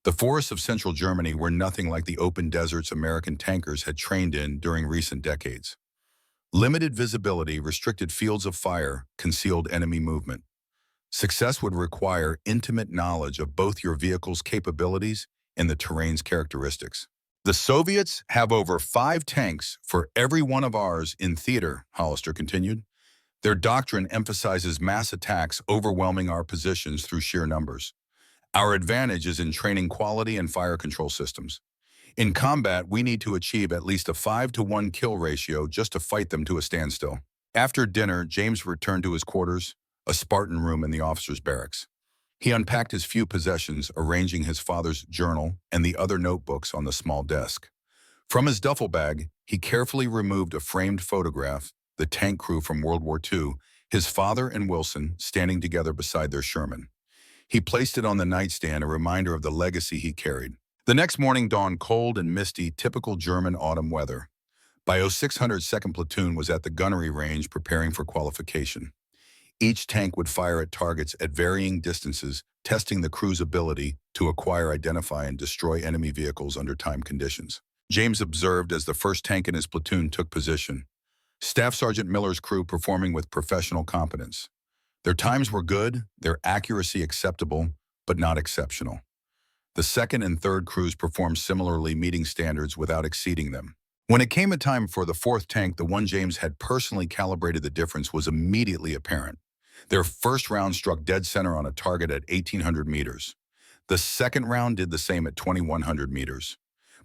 The forests of central Germany were nothing like the open deserts American tankers had trained in during recent decades. Limited visibility, restricted fields of fire, concealed enemy movement. Success would require intimate knowledge of both your vehicle's capabilities and the terrain's characteristics. "The Soviets have over 5 tanks for every one of ours in theater," Hollister continued. "Their doctrine emphasizes mass attacks overwhelming our positions through sheer numbers. Our advantage is in training quality and fire control systems. In combat, we need to achieve at least a 5-to-1 kill ratio just to fight them to a standstill." After dinner, James returned to his quarters, a Spartan room in the officers' barracks. He unpacked his few possessions, arranging his father's journal and the other notebooks on the small desk. From his duffel bag, he carefully removed a framed photograph, the tank crew from World War II, his father and Wilson standing together beside their Sherman. He placed it on the nightstand, a reminder of the legacy he carried. The next morning dawned cold and misty, typical German autumn weather. Bio 600's 2nd Platoon was at the gunnery range preparing for qualification. Each tank would fire at targets at varying distances, testing the crew's ability to acquire, identify, and destroy enemy vehicles under time conditions. James observed as the first tank in his platoon took position. Staff Sergeant Miller's crew performing with professional competence. Their times were good, their accuracy acceptable, but not exceptional. The 2nd and 3rd crews performed similarly, meeting standards without exceeding them. When it came a time for the 4th tank, the one James had personally calibrated, the difference was immediately apparent. Their first round struck dead center on a target at 1,800 meters. The second round did the same at 2,100 meters.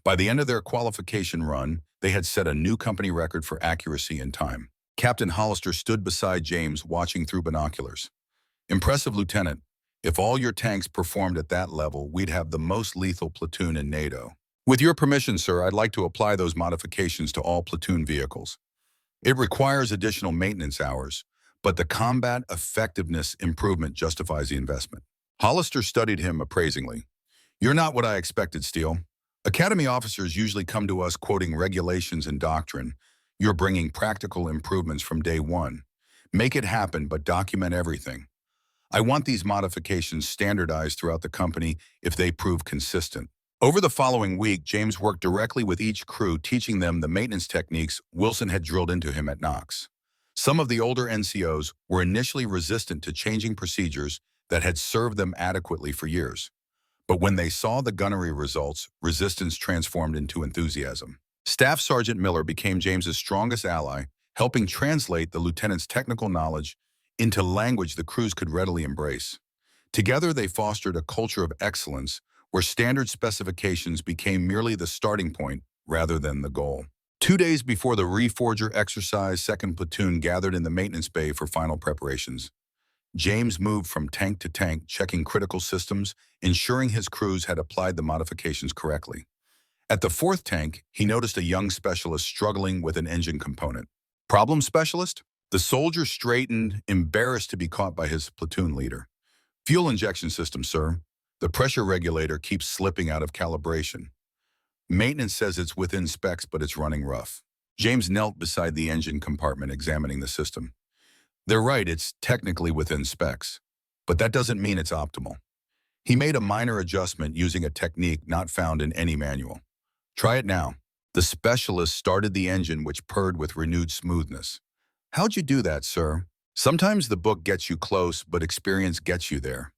By the end of their qualification run, they had set a new company record for accuracy and time. Captain Hollister stood beside James, watching through binoculars. "Impressive, Lieutenant. If all your tanks performed at that level, we'd have the most lethal platoon in NATO." "With your permission, sir, I'd like to apply those modifications to all platoon vehicles. It requires additional maintenance hours, but the combat effectiveness improvement justifies the investment." Hollister studied him appraisingly. "You're not what I expected, Steele. Academy officers usually come to us quoting regulations and doctrine. You're bringing practical improvements from day one. Make it happen, but document everything. I want these modifications standardized throughout the company if they prove consistent." Over the following week, James worked directly with each crew, teaching them the maintenance techniques Wilson had drilled into him at Knox. Some of the older NCOs were initially resistant to changing procedures, that had served them adequately for years. But when they saw the gunnery results, resistance transformed into enthusiasm. Staff Sergeant Miller became James's strongest ally, helping translate the lieutenant's technical knowledge into language the crews could readily embrace. Together, they fostered a culture of excellence where standard specifications became merely the starting point rather than the goal. 2 days before the Reforger exercise, 2nd Platoon gathered in the maintenance bay for final preparations. James moved from tank to tank, checking critical systems, ensuring his crews had applied the modifications correctly. At the 4th tank, he noticed a young specialist struggling with an engine component. Problem specialist? The soldier straightened, embarrassed to be caught by his platoon leader. Fuel injection system, sir. The pressure regulator keeps slipping out of calibration. Maintenance says it's within specs, but it's running rough. James knelt beside the engine compartment, examining the system. They're right, it's technically within specs, but that doesn't mean it's optimal. He made a minor adjustment using a technique not found in any manual. Try it now. The specialist started the engine, which purred with renewed smoothness. How'd you do that, sir? Sometimes the book gets you close, but experience gets you there.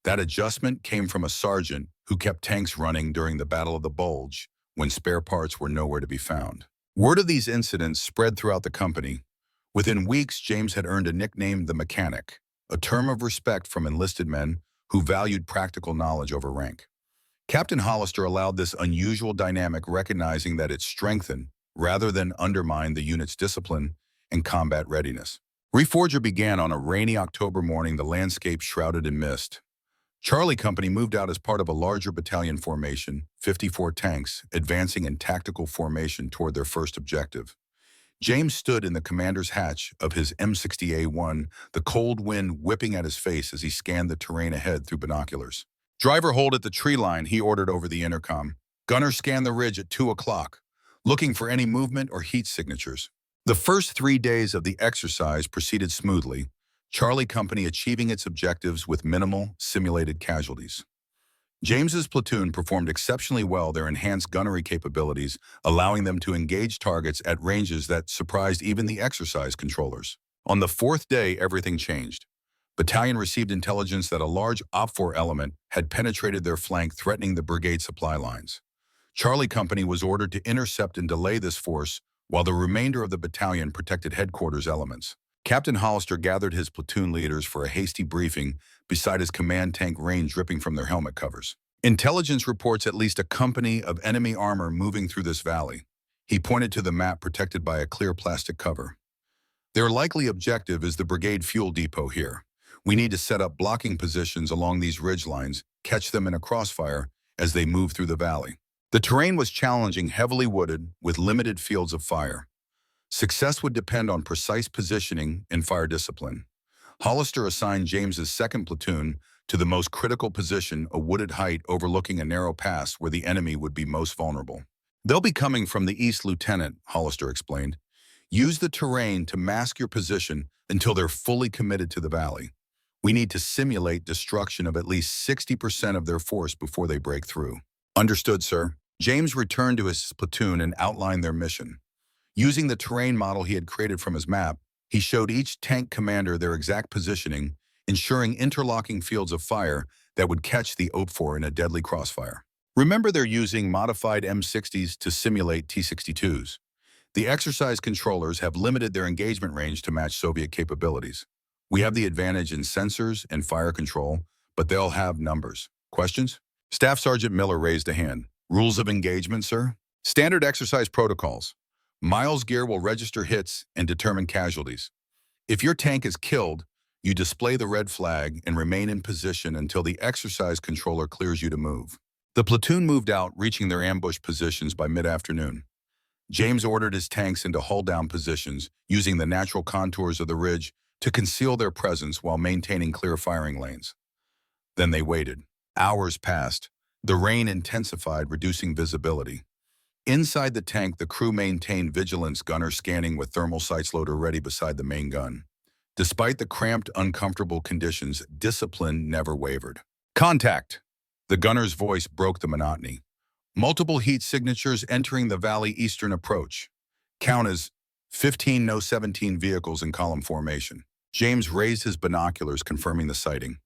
That adjustment came from a sergeant who kept tanks running during the Battle of the Bulge when spare parts were nowhere to be found. Word of these incidents spread throughout the company. Within weeks, James had earned a nickname, the Mechanic, a term of respect from enlisted men who valued practical knowledge over rank. Captain Hollister allowed this unusual dynamic, recognizing that it strengthened rather than undermined the unit's discipline and combat readiness. Reforger began on a rainy October morning, the landscape shrouded in mist. Charlie Company moved out as part of a larger battalion formation, 54 tanks, advancing in tactical formation toward their first objective. James stood in the commander's hatch of his M60A1, the cold wind whipping at his face as he scanned the terrain ahead through binoculars. Driver, hold at the tree line, he ordered over the intercom. Gunner, scan the ridge at 2 o'clock, looking for any movement or heat signatures. The first 3 days of the exercise proceeded smoothly, Charlie Company achieving its objectives with minimal, simulated casualties. James's platoon performed exceptionally well, their enhanced gunnery capabilities, allowing them to engage targets at ranges that surprised even the exercise controllers. On the 4th day, everything changed. Battalion received intelligence that a large OPFOR element had penetrated their flank, threatening the brigade supply lines. Charlie Company was ordered to intercept and delay this force, while the remainder of the battalion protected headquarters elements. Captain Hollister gathered his platoon leaders for a hasty briefing beside his command tank, rain dripping from their helmet covers. Intelligence reports at least a company of enemy armor moving through this valley. He pointed to the map protected by a clear plastic cover. Their likely objective is the brigade fuel depot here. We need to set up blocking positions along these ridge lines, catch them in a crossfire as they move through the valley. The terrain was challenging, heavily wooded, with limited fields of fire. Success would depend on precise positioning and fire discipline. Hollister assigned James's 2nd platoon to the most critical position, a wooded height overlooking a narrow pass where the enemy would be most vulnerable. They'll be coming from the east, Lieutenant, Hollister explained. Use the terrain to mask your position until they're fully committed to the valley. We need to simulate destruction of at least 60% of their force before they break through. Understood, sir. James returned to his platoon and outlined their mission. Using the terrain model he had created from his map, he showed each tank commander their exact positioning, ensuring interlocking fields of fire that would catch the OPFOR in a deadly crossfire. Remember, they're using modified M60s to simulate T-62s. The exercise controllers have limited their engagement range to match Soviet capabilities. We have the advantage in sensors and fire control, but they'll have numbers. Questions? Staff Sergeant Miller raised a hand. Rules of engagement, sir? Standard exercise protocols. Miles gear will register hits and determine casualties. If your tank is killed, you display the red flag and remain in position until the exercise controller clears you to move. The platoon moved out, reaching their ambush positions by mid-afternoon. James ordered his tanks into hull-down positions, using the natural contours of the ridge to conceal their presence while maintaining clear firing lanes. Then they waited. Hours passed. The rain intensified, reducing visibility. Inside the tank, the crew maintained vigilance, gunner scanning with thermal sights loader ready beside the main gun. Despite the cramped, uncomfortable conditions, discipline never wavered. Contact! The gunner's voice broke the monotony. Multiple heat signatures entering the valley eastern approach. Count as 15 No. 17 vehicles in column formation. James raised his binoculars, confirming the sighting.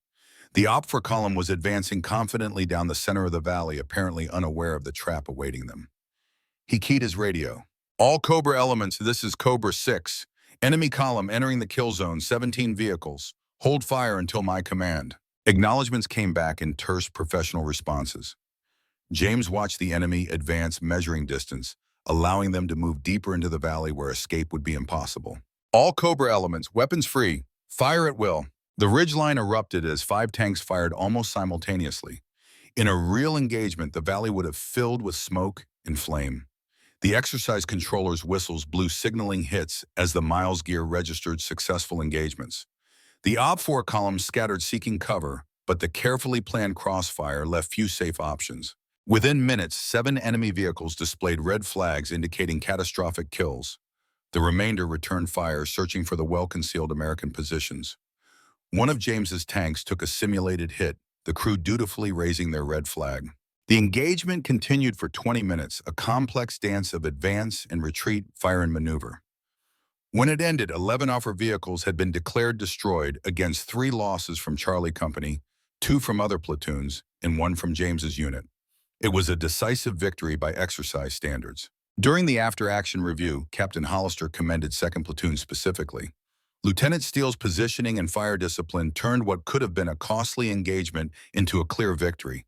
The OPFOR column was advancing confidently down the center of the valley, apparently unaware of the trap awaiting them. He keyed his radio. "All Cobra elements, this is Cobra 6. Enemy column entering the kill zone, 17 vehicles. Hold fire until my command." Acknowledgements came back in terse professional responses. James watched the enemy advance measuring distance, allowing them to move deeper into the valley where escape would be impossible. "All Cobra elements, weapons free. Fire at will." The ridgeline erupted as 5 tanks fired almost simultaneously. In a real engagement, the valley would have filled with smoke and flame. The exercise controller's whistles blew signaling hits as the Miles gear registered successful engagements. The OPFOR column scattered seeking cover, but the carefully planned crossfire left few safe options. Within minutes, 7 enemy vehicles displayed red flags indicating catastrophic kills. The remainder returned fire, searching for the well-concealed American positions. One of James's tanks took a simulated hit, the crew dutifully raising their red flag. The engagement continued for 20 minutes, a complex dance of advance and retreat, fire and maneuver. When it ended, 11 offer vehicles had been declared destroyed against 3 losses from Charlie Company, 2 from other platoons, and 1 from James's unit. It was a decisive victory by exercise standards. During the after-action review, Captain Hollister commended 2nd Platoon specifically. Lieutenant Steele's positioning and fire discipline turned what could have been a costly engagement into a clear victory.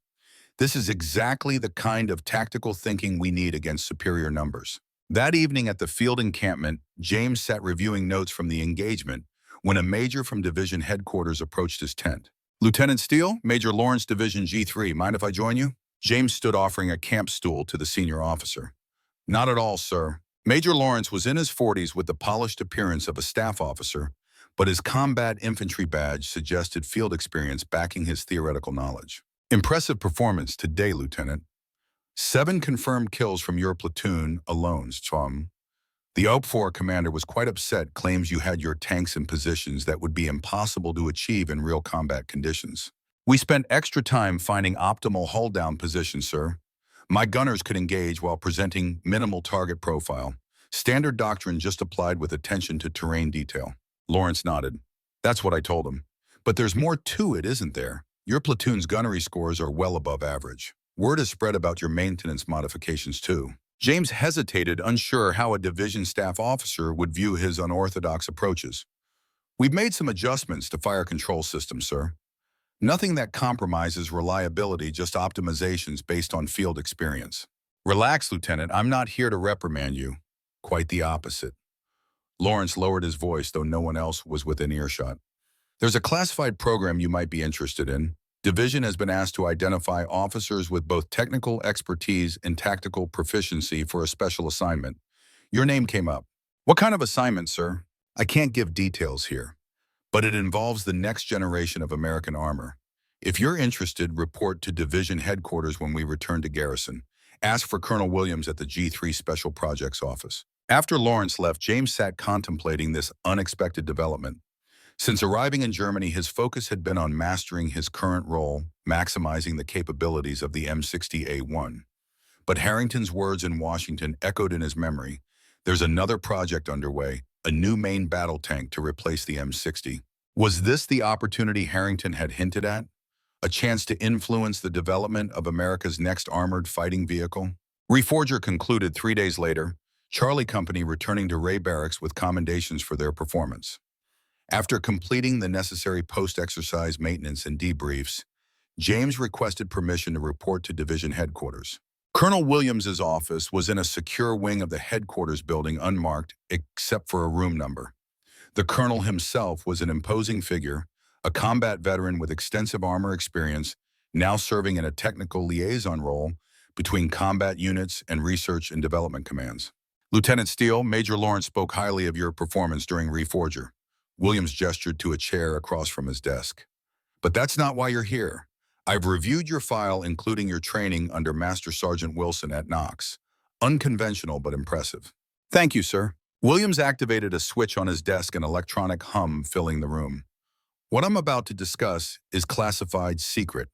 This is exactly the kind of tactical thinking we need against superior numbers. That evening at the field encampment, James sat reviewing notes from the engagement when a major from division headquarters approached his tent. "Lieutenant Steele, Major Lawrence, Division G3, mind if I join you?" James stood offering a camp stool to the senior officer. "Not at all, sir." Major Lawrence was in his 40s with the polished appearance of a staff officer, but his combat infantry badge suggested field experience backing his theoretical knowledge. "Impressive performance today, Lieutenant. 7 confirmed kills from your platoon alone, Chum. The OPFOR commander was quite upset, claims you had your tanks in positions that would be impossible to achieve in real combat conditions. We spent extra time finding optimal hull-down positions, sir. My gunners could engage while presenting minimal target profile. Standard doctrine just applied with attention to terrain detail." Lawrence nodded. "That's what I told him. But there's more to it, isn't there? Your platoon's gunnery scores are well above average. Word has spread about your maintenance modifications, too." James hesitated, unsure how a division staff officer would view his unorthodox approaches. "We've made some adjustments to fire control systems, sir. Nothing that compromises reliability, just optimizations based on field experience." "Relax, Lieutenant. I'm not here to reprimand you. Quite the opposite." Lawrence lowered his voice, though no one else was within earshot. "There's a classified program you might be interested in. Division has been asked to identify officers with both technical expertise and tactical proficiency for a special assignment. Your name came up." "What kind of assignment, sir?" "I can't give details here, but it involves the next generation of American armor. If you're interested, report to division headquarters when we return to garrison. Ask for Colonel Williams at the G3 Special Projects Office." After Lawrence left, James sat contemplating this unexpected development. Since arriving in Germany, his focus had been on mastering his current role, maximizing the capabilities of the M60A1. But Harrington's words in Washington echoed in his memory. There's another project underway, a new main battle tank to replace the M60. Was this the opportunity Harrington had hinted at? A chance to influence the development of America's next armored fighting vehicle? Reforger concluded 3 days later, Charlie Company returning to Ray Barracks with commendations for their performance. After completing the necessary post-exercise maintenance and debriefs, James requested permission to report to division headquarters. Colonel Williams's office was in a secure wing of the headquarters building, unmarked except for a room number. The colonel himself was an imposing figure, a combat veteran with extensive armor experience, now serving in a technical liaison role between combat units and research and development commands. "Lieutenant Steele, Major Lawrence spoke highly of your performance during Reforger." Williams gestured to a chair across from his desk. "But that's not why you're here. I've reviewed your file, including your training under Master Sergeant Wilson at Knox. Unconventional but impressive." "Thank you, sir." Williams activated a switch on his desk, an electronic hum filling the room. "What I'm about to discuss is classified secret.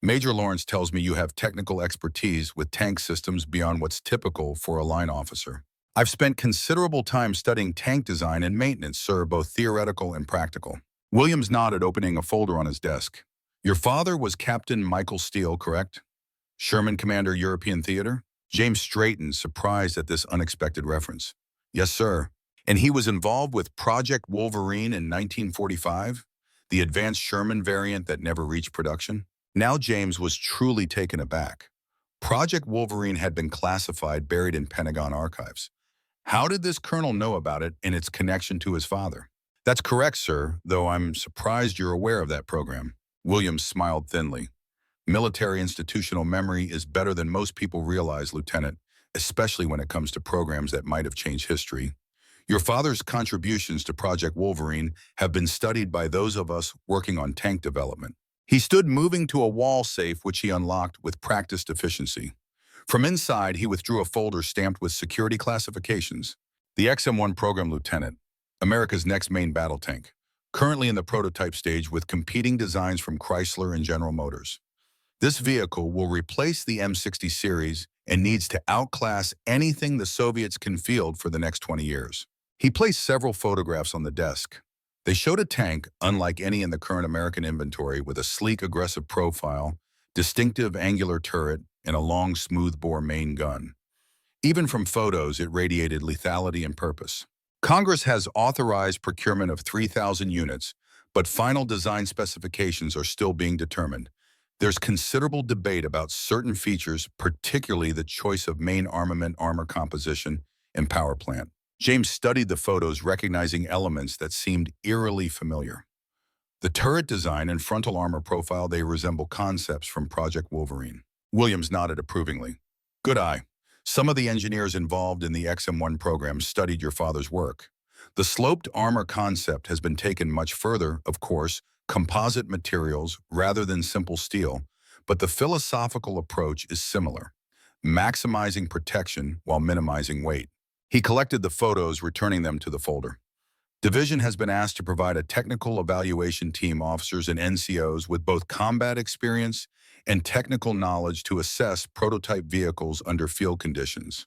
Major Lawrence tells me you have technical expertise with tank systems beyond what's typical for a line officer. I've spent considerable time studying tank design and maintenance, sir, both theoretical and practical." Williams nodded, opening a folder on his desk. Your father was Captain Michael Steele, correct? Sherman Commander European Theater? James straightened, surprised at this unexpected reference. Yes, sir. And he was involved with Project Wolverine in 1945, the advanced Sherman variant that never reached production? Now James was truly taken aback. Project Wolverine had been classified, buried in Pentagon archives. How did this colonel know about it and its connection to his father? That's correct, sir, though I'm surprised you're aware of that program. Williams smiled thinly. Military institutional memory is better than most people realize, Lieutenant, especially when it comes to programs that might have changed history. Your father's contributions to Project Wolverine have been studied by those of us working on tank development. He stood moving to a wall safe which he unlocked with practiced efficiency. From inside, he withdrew a folder stamped with security classifications. The XM-1 program, Lieutenant, America's next main battle tank, currently in the prototype stage with competing designs from Chrysler and General Motors. This vehicle will replace the M60 series and needs to outclass anything the Soviets can field for the next 20 years. He placed several photographs on the desk. They showed a tank, unlike any in the current American inventory, with a sleek, aggressive profile, distinctive angular turret, and a long, smooth-bore main gun. Even from photos, it radiated lethality and purpose. Congress has authorized procurement of 3,000 units, but final design specifications are still being determined. There's considerable debate about certain features, particularly the choice of main armament, armor composition, and power plant. James studied the photos, recognizing elements that seemed eerily familiar. The turret design and frontal armor profile, they resemble concepts from Project Wolverine. Williams nodded approvingly. Good eye. Some of the engineers involved in the XM-1 program studied your father's work. The sloped armor concept has been taken much further, of course, composite materials rather than simple steel, but the philosophical approach is similar, maximizing protection while minimizing weight. He collected the photos, returning them to the folder. Division has been asked to provide a technical evaluation team, officers and NCOs with both combat experience and technical knowledge to assess prototype vehicles under field conditions.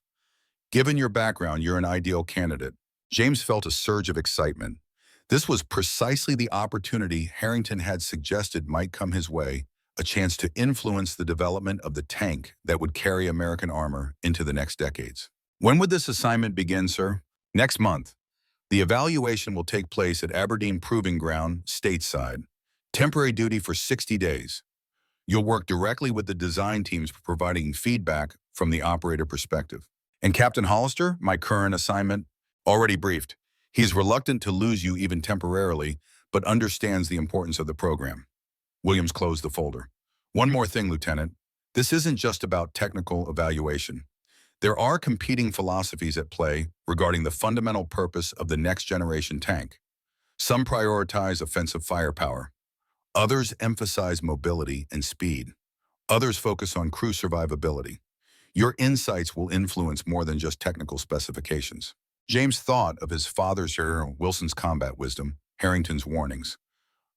Given your background, you're an ideal candidate. James felt a surge of excitement. This was precisely the opportunity Harrington had suggested might come his way, a chance to influence the development of the tank that would carry American armor into the next decades. When would this assignment begin, sir? Next month. The evaluation will take place at Aberdeen Proving Ground, stateside. Temporary duty for 60 days. You'll work directly with the design teams, providing feedback from the operator perspective. And Captain Hollister, my current assignment, already briefed. He's reluctant to lose you even temporarily, but understands the importance of the program. Williams closed the folder. One more thing, Lieutenant. This isn't just about technical evaluation. There are competing philosophies at play regarding the fundamental purpose of the next-generation tank. Some prioritize offensive firepower. Others emphasize mobility and speed. Others focus on crew survivability. Your insights will influence more than just technical specifications. James thought of his father's hero, Wilson's combat wisdom, Harrington's warnings.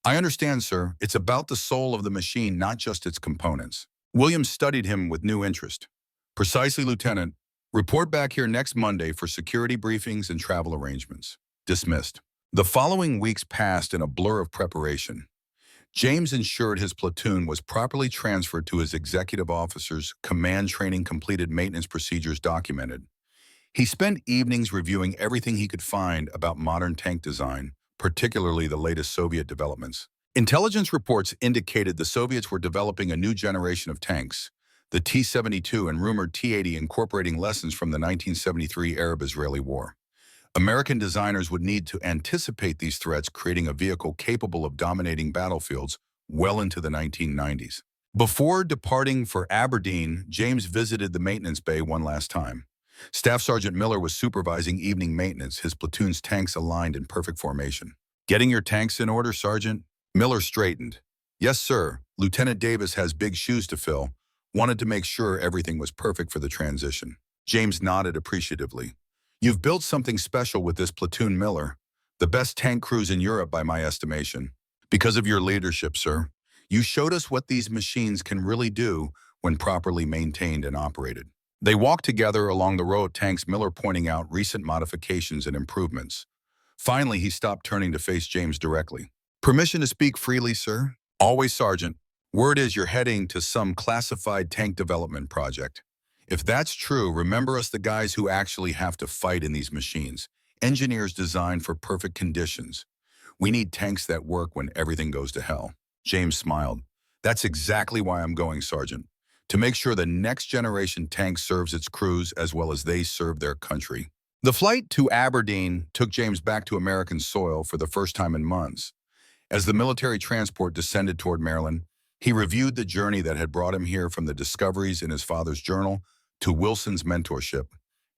I understand, sir. It's about the soul of the machine, not just its components. Williams studied him with new interest. Precisely, Lieutenant. Report back here next Monday for security briefings and travel arrangements. Dismissed. The following weeks passed in a blur of preparation. James ensured his platoon was properly transferred to his executive officers, command training completed, maintenance procedures documented. He spent evenings reviewing everything he could find about modern tank design, particularly the latest Soviet developments. Intelligence reports indicated the Soviets were developing a new generation of tanks, the T-72 and rumored T-80, incorporating lessons from the 1973 Arab-Israeli War. American designers would need to anticipate these threats, creating a vehicle capable of dominating battlefields well into the 1990s. Before departing for Aberdeen, James visited the maintenance bay one last time. Staff Sergeant Miller was supervising evening maintenance, his platoon's tanks aligned in perfect formation. Getting your tanks in order, Sergeant? Miller straightened. Yes, sir. Lieutenant Davis has big shoes to fill. Wanted to make sure everything was perfect for the transition. James nodded appreciatively. You've built something special with this platoon, Miller. The best tank crews in Europe, by my estimation. Because of your leadership, sir. You showed us what these machines can really do when properly maintained and operated. They walked together along the row of tanks, Miller pointing out recent modifications and improvements. Finally, he stopped, turning to face James directly. Permission to speak freely, sir? Always, Sergeant. Word is you're heading to some classified tank development project. If that's true, remember us the guys who actually have to fight in these machines. Engineers designed for perfect conditions. We need tanks that work when everything goes to hell. James smiled. That's exactly why I'm going, Sergeant. To make sure the next generation tank serves its crews as well as they serve their country. The flight to Aberdeen took James back to American soil for the first time in months. As the military transport descended toward Maryland, he reviewed the journey that had brought him here, from the discoveries in his father's journal to Wilson's mentorship,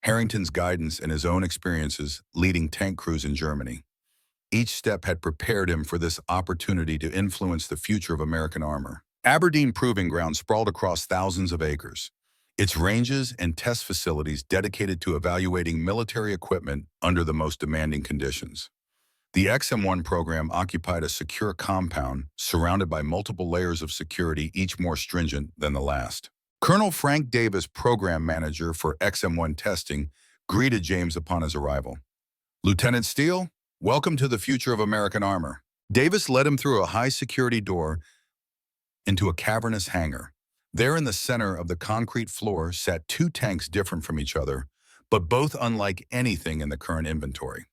Harrington's guidance, and his own experiences leading tank crews in Germany. Each step had prepared him for this opportunity to influence the future of American armor. Aberdeen Proving Ground sprawled across thousands of acres, its ranges and test facilities dedicated to evaluating military equipment under the most demanding conditions. The XM1 program occupied a secure compound surrounded by multiple layers of security, each more stringent than the last. Colonel Frank Davis, program manager for XM1 testing, greeted James upon his arrival. "Lieutenant Steele, welcome to the future of American armor." Davis led him through a high-security door into a cavernous hangar. There in the center of the concrete floor sat two tanks different from each other, but both unlike anything in the current inventory.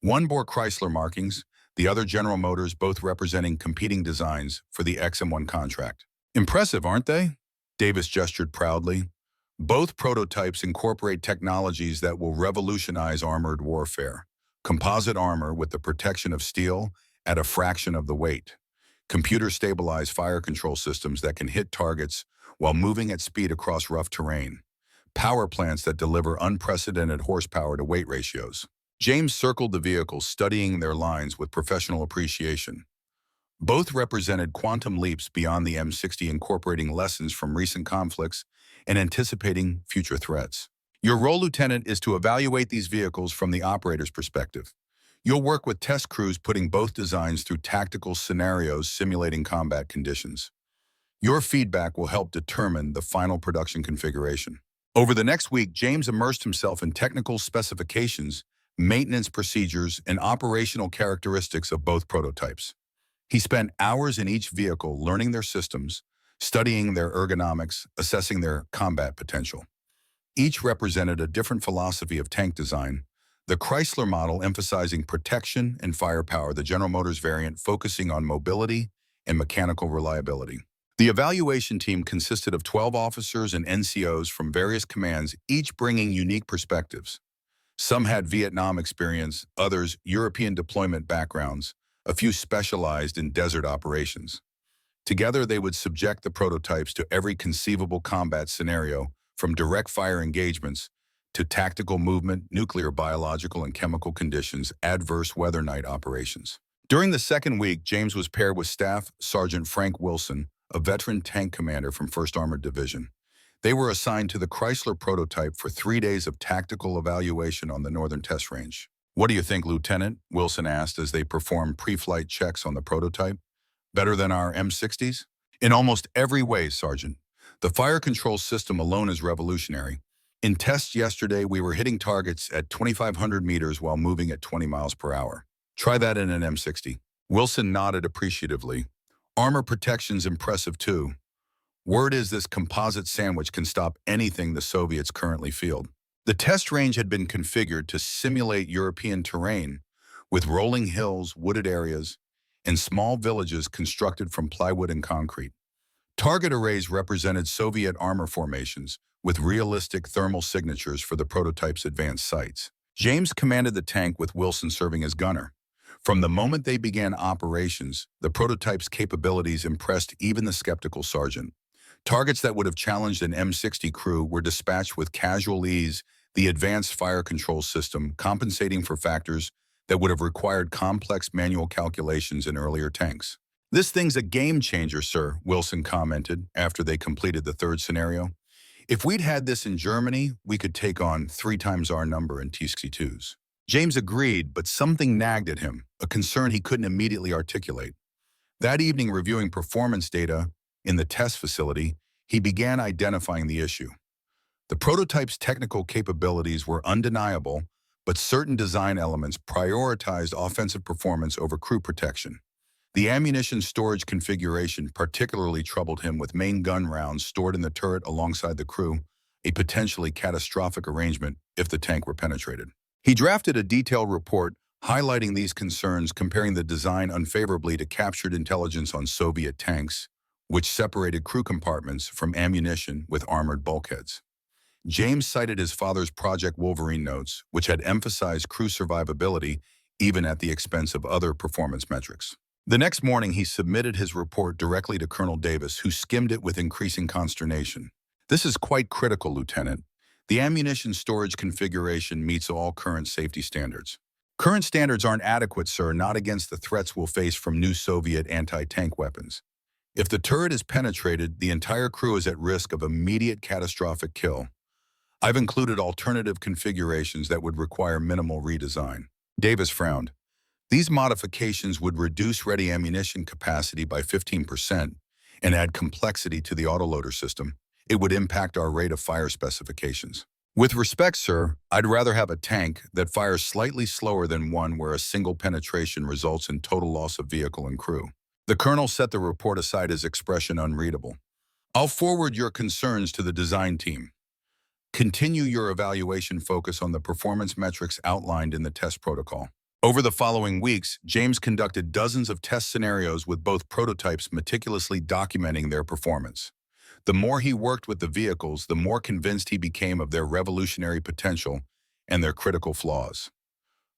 One bore Chrysler markings, the other General Motors, both representing competing designs for the XM1 contract. "Impressive, aren't they?" Davis gestured proudly. "Both prototypes incorporate technologies that will revolutionize armored warfare. Composite armor with the protection of steel at a fraction of the weight. Computer-stabilized fire control systems that can hit targets while moving at speed across rough terrain. Power plants that deliver unprecedented horsepower to weight ratios." James circled the vehicles, studying their lines with professional appreciation. Both represented quantum leaps beyond the M60, incorporating lessons from recent conflicts and anticipating future threats. "Your role, Lieutenant, is to evaluate these vehicles from the operator's perspective. You'll work with test crews, putting both designs through tactical scenarios simulating combat conditions. Your feedback will help determine the final production configuration." Over the next week, James immersed himself in technical specifications, maintenance procedures, and operational characteristics of both prototypes. He spent hours in each vehicle learning their systems, studying their ergonomics, assessing their combat potential. Each represented a different philosophy of tank design, the Chrysler model emphasizing protection and firepower, the General Motors variant focusing on mobility and mechanical reliability. The evaluation team consisted of 12 officers and NCOs from various commands, each bringing unique perspectives. Some had Vietnam experience, others European deployment backgrounds, a few specialized in desert operations. Together, they would subject the prototypes to every conceivable combat scenario, from direct fire engagements to tactical movement, nuclear, biological, and chemical conditions, adverse weather night operations. During the second week, James was paired with Staff Sergeant Frank Wilson, a veteran tank commander from 1st Armored Division. They were assigned to the Chrysler prototype for 3 days of tactical evaluation on the Northern Test Range. "What do you think, Lieutenant?" Wilson asked as they performed pre-flight checks on the prototype. "Better than our M60s?" "In almost every way, Sergeant. The fire control system alone is revolutionary. In tests yesterday, we were hitting targets at 2,500 meters while moving at 20 miles per hour. Try that in an M60. Wilson nodded appreciatively. "Armor protection's impressive too. Word is this composite sandwich can stop anything the Soviets currently field." The test range had been configured to simulate European terrain, with rolling hills, wooded areas, and small villages constructed from plywood and concrete. Target arrays represented Soviet armor formations, with realistic thermal signatures for the prototype's advanced sites. James commanded the tank, with Wilson serving as gunner. From the moment they began operations, the prototype's capabilities impressed even the skeptical sergeant. Targets that would have challenged an M60 crew were dispatched with casual ease, the advanced fire control system compensating for factors that would have required complex manual calculations in earlier tanks. "This thing's a game changer, sir," Wilson commented after they completed the third scenario. "If we'd had this in Germany, we could take on 3 times our number in T-62s." James agreed, but something nagged at him, a concern he couldn't immediately articulate. That evening, reviewing performance data in the test facility, he began identifying the issue. The prototype's technical capabilities were undeniable, but certain design elements prioritized offensive performance over crew protection. The ammunition storage configuration particularly troubled him, with main gun rounds stored in the turret alongside the crew, a potentially catastrophic arrangement if the tank were penetrated. He drafted a detailed report highlighting these concerns, comparing the design unfavorably to captured intelligence on Soviet tanks, which separated crew compartments from ammunition with armored bulkheads. James cited his father's Project Wolverine notes, which had emphasized crew survivability even at the expense of other performance metrics. The next morning, he submitted his report directly to Colonel Davis, who skimmed it with increasing consternation. "This is quite critical, Lieutenant. The ammunition storage configuration meets all current safety standards." "Current standards aren't adequate, sir, not against the threats we'll face from new Soviet anti-tank weapons. If the turret is penetrated, the entire crew is at risk of immediate catastrophic kill. I've included alternative configurations that would require minimal redesign." Davis frowned. "These modifications would reduce ready ammunition capacity by 15% and add complexity to the autoloader system. It would impact our rate of fire specifications." "With respect, sir, I'd rather have a tank that fires slightly slower than one where a single penetration results in total loss of vehicle and crew." The colonel set the report aside, his expression unreadable. "I'll forward your concerns to the design team. Continue your evaluation focus on the performance metrics outlined in the test protocol." Over the following weeks, James conducted dozens of test scenarios with both prototypes meticulously documenting their performance. The more he worked with the vehicles, the more convinced he became of their revolutionary potential and their critical flaws.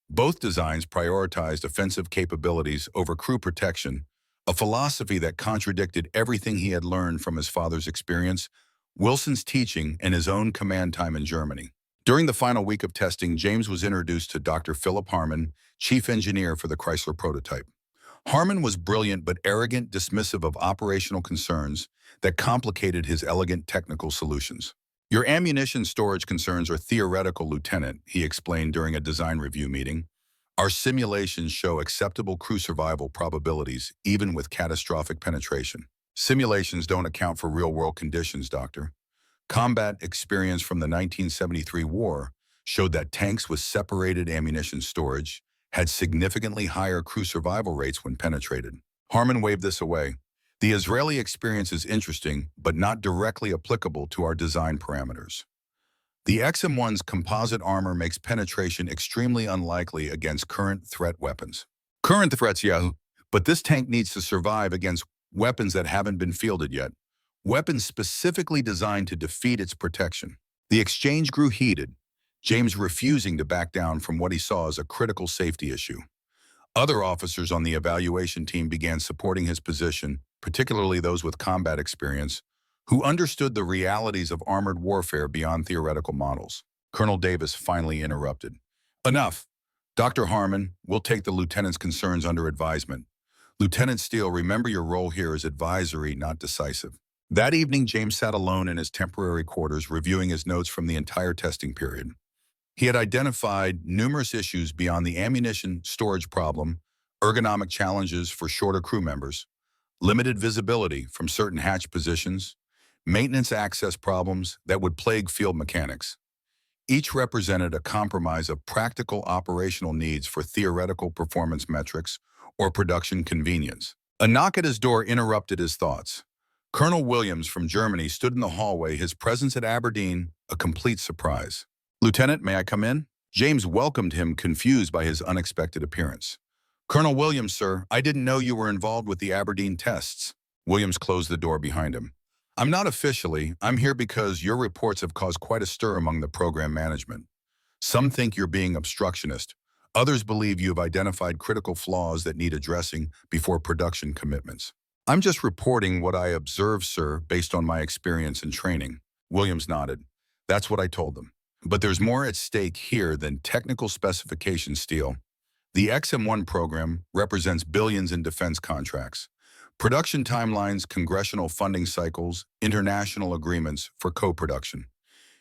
Both designs prioritized offensive capabilities over crew protection, a philosophy that contradicted everything he had learned from his father's experience, Wilson's teaching, and his own command time in Germany. During the final week of testing, James was introduced to Dr. Philip Harmon, chief engineer for the Chrysler prototype. Harmon was brilliant but arrogant, dismissive of operational concerns that complicated his elegant technical solutions. "Your ammunition storage concerns are theoretical, Lieutenant," he explained during a design review meeting. "Our simulations show acceptable crew survival probabilities, even with catastrophic penetration." "Simulations don't account for real-world conditions, Doctor. Combat experience from the 1973 war showed that tanks with separated ammunition storage had significantly higher crew survival rates when penetrated." Harmon waved this away. "The Israeli experience is interesting, but not directly applicable to our design parameters. The XM1's composite armor makes penetration extremely unlikely against current threat weapons." "Current threats, yeah, but this tank needs to survive against weapons that haven't been fielded yet. Weapons specifically designed to defeat its protection." The exchange grew heated, James refusing to back down from what he saw as a critical safety issue. Other officers on the evaluation team began supporting his position, particularly those with combat experience, who understood the realities of armored warfare beyond theoretical models. Colonel Davis finally interrupted. "Enough. Dr. Harmon, we'll take the lieutenant's concerns under advisement. Lieutenant Steele, remember your role here is advisory, not decisive." That evening, James sat alone in his temporary quarters, reviewing his notes from the entire testing period. He had identified numerous issues beyond the ammunition storage problem: ergonomic challenges for shorter crew members, limited visibility from certain hatch positions, maintenance access problems that would plague field mechanics. Each represented a compromise of practical operational needs for theoretical performance metrics or production convenience. A knock at his door interrupted his thoughts. Colonel Williams from Germany stood in the hallway, his presence at Aberdeen a complete surprise. "Lieutenant, may I come in?" James welcomed him, confused by his unexpected appearance. "Colonel Williams, sir, I didn't know you were involved with the Aberdeen tests." Williams closed the door behind him. "I'm not officially. I'm here because your reports have caused quite a stir among the program management. Some think you're being obstructionist. Others believe you have identified critical flaws that need addressing before production commitments." "I'm just reporting what I observed, sir, based on my experience and training." Williams nodded. "That's what I told them. But there's more at stake here than technical specifications, Steele. The XM1 program represents billions in defense contracts, production timelines, congressional funding cycles, international agreements for co-production.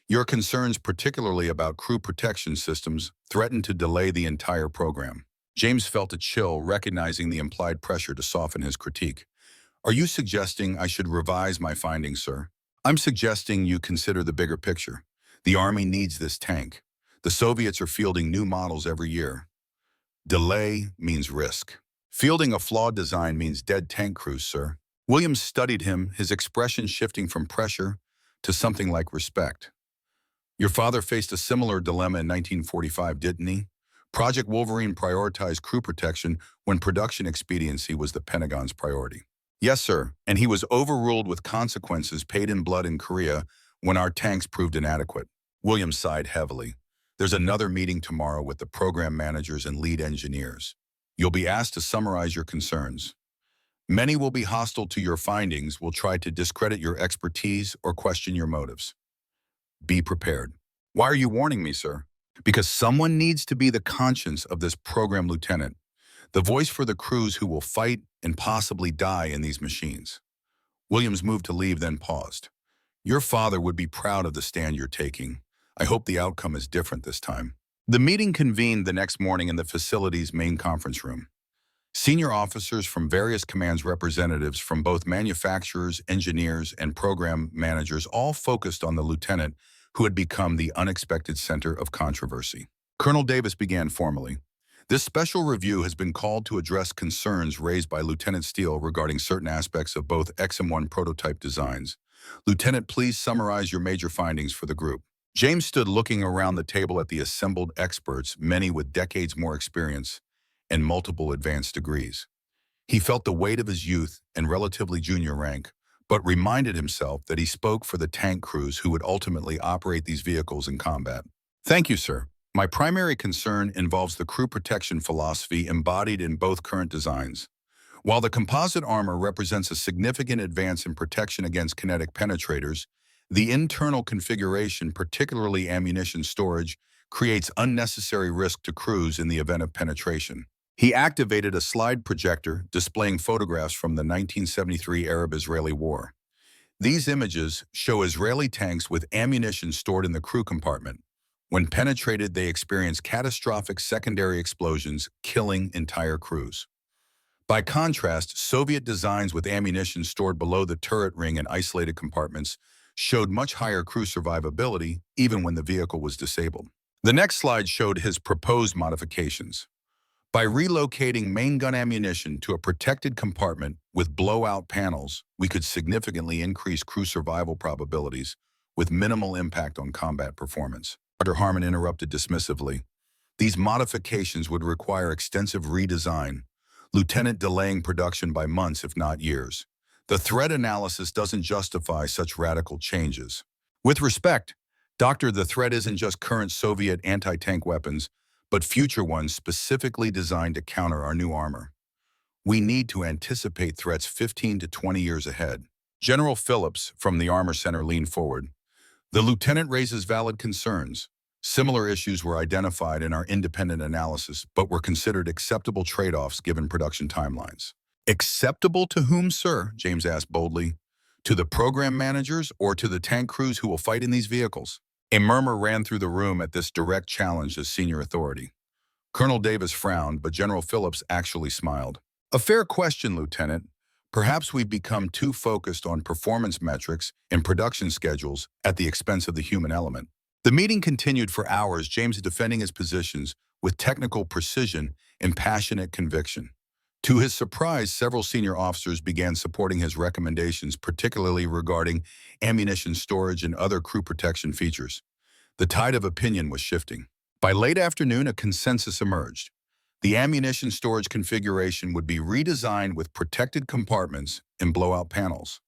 Your concerns, particularly about crew protection systems, threaten to delay the entire program." James felt a chill, recognizing the implied pressure to soften his critique. "Are you suggesting I should revise my findings, sir?" "I'm suggesting you consider the bigger picture. The Army needs this tank. The Soviets are fielding new models every year. Delay means risk. Fielding a flawed design means dead tank crews, sir. Williams studied him, his expression shifting from pressure to something like respect. Your father faced a similar dilemma in 1945, didn't he? Project Wolverine prioritized crew protection when production expediency was the Pentagon's priority. Yes, sir, and he was overruled with consequences paid in blood in Korea when our tanks proved inadequate. Williams sighed heavily. There's another meeting tomorrow with the program managers and lead engineers. You'll be asked to summarize your concerns. Many will be hostile to your findings, will try to discredit your expertise or question your motives. Be prepared. Why are you warning me, sir? Because someone needs to be the conscience of this program, Lieutenant, the voice for the crews who will fight and possibly die in these machines. Williams moved to leave, then paused. Your father would be proud of the stand you're taking. I hope the outcome is different this time. The meeting convened the next morning in the facility's main conference room. Senior officers from various commands, representatives from both manufacturers, engineers, and program managers all focused on the lieutenant who had become the unexpected center of controversy. Colonel Davis began formally. This special review has been called to address concerns raised by Lieutenant Steele regarding certain aspects of both XM1 prototype designs. Lieutenant, please summarize your major findings for the group. James stood looking around the table at the assembled experts, many with decades more experience and multiple advanced degrees. He felt the weight of his youth and relatively junior rank, but reminded himself that he spoke for the tank crews who would ultimately operate these vehicles in combat. Thank you, sir. My primary concern involves the crew protection philosophy embodied in both current designs. While the composite armor represents a significant advance in protection against kinetic penetrators, the internal configuration, particularly ammunition storage, creates unnecessary risk to crews in the event of penetration. He activated a slide projector displaying photographs from the 1973 Arab-Israeli War. These images show Israeli tanks with ammunition stored in the crew compartment. When penetrated, they experience catastrophic secondary explosions, killing entire crews. By contrast, Soviet designs with ammunition stored below the turret ring and isolated compartments showed much higher crew survivability, even when the vehicle was disabled. The next slide showed his proposed modifications. By relocating main gun ammunition to a protected compartment with blowout panels, we could significantly increase crew survival probabilities with minimal impact on combat performance. Dr. Harmon interrupted dismissively. These modifications would require extensive redesign, Lieutenant, delaying production by months if not years. The threat analysis doesn't justify such radical changes. With respect, Doctor, the threat isn't just current Soviet anti-tank weapons, but future ones specifically designed to counter our new armor. We need to anticipate threats 15 to 20 years ahead. General Phillips from the Armor Center leaned forward. The lieutenant raises valid concerns. Similar issues were identified in our independent analysis, but were considered acceptable trade-offs given production timelines. Acceptable to whom, sir? James asked boldly. To the program managers or to the tank crews who will fight in these vehicles? A murmur ran through the room at this direct challenge as senior authority. Colonel Davis frowned, but General Phillips actually smiled. A fair question, Lieutenant. Perhaps we've become too focused on performance metrics and production schedules at the expense of the human element. The meeting continued for hours, James defending his positions with technical precision and passionate conviction. To his surprise, several senior officers began supporting his recommendations, particularly regarding ammunition storage and other crew protection features. The tide of opinion was shifting. By late afternoon, a consensus emerged. The ammunition storage configuration would be redesigned with protected compartments and blowout panels.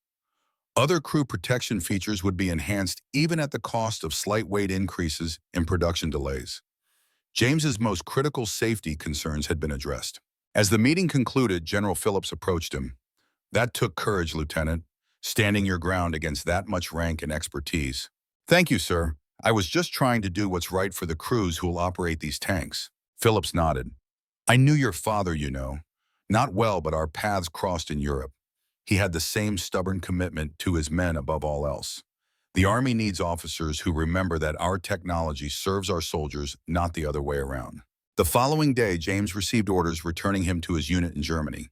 Other crew protection features would be enhanced even at the cost of slight weight increases and production delays. James's most critical safety concerns had been addressed. As the meeting concluded, General Phillips approached him. That took courage, Lieutenant, standing your ground against that much rank and expertise. Thank you, sir. I was just trying to do what's right for the crews who will operate these tanks. Phillips nodded. I knew your father, you know. Not well, but our paths crossed in Europe. He had the same stubborn commitment to his men above all else. The Army needs officers who remember that our technology serves our soldiers, not the other way around. The following day, James received orders returning him to his unit in Germany.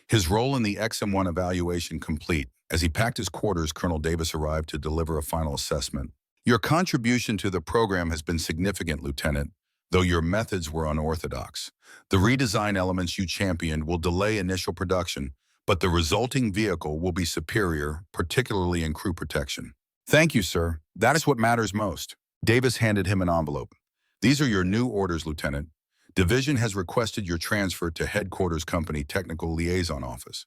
His role in the XM1 evaluation complete. As he packed his quarters, Colonel Davis arrived to deliver a final assessment. Your contribution to the program has been significant, Lieutenant, though your methods were unorthodox. The redesign elements you championed will delay initial production, but the resulting vehicle will be superior, particularly in crew protection. Thank you, sir. That is what matters most. Davis handed him an envelope. These are your new orders, Lieutenant. Division has requested your transfer to Headquarters Company Technical Liaison Office.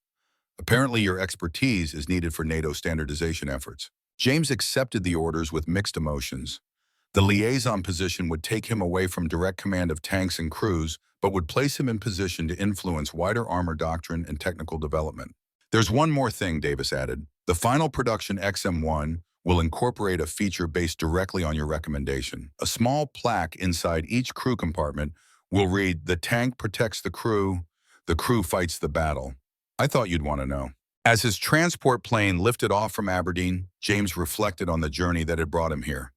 Apparently, your expertise is needed for NATO standardization efforts. James accepted the orders with mixed emotions. The liaison position would take him away from direct command of tanks and crews, but would place him in position to influence wider armor doctrine and technical development. There's one more thing, Davis added. The final production XM1 will incorporate a feature based directly on your recommendation. A small plaque inside each crew compartment will read, "The tank protects the crew fights the battle." I thought you'd want to know. As his transport plane lifted off from Aberdeen, James reflected on the journey that had brought him here.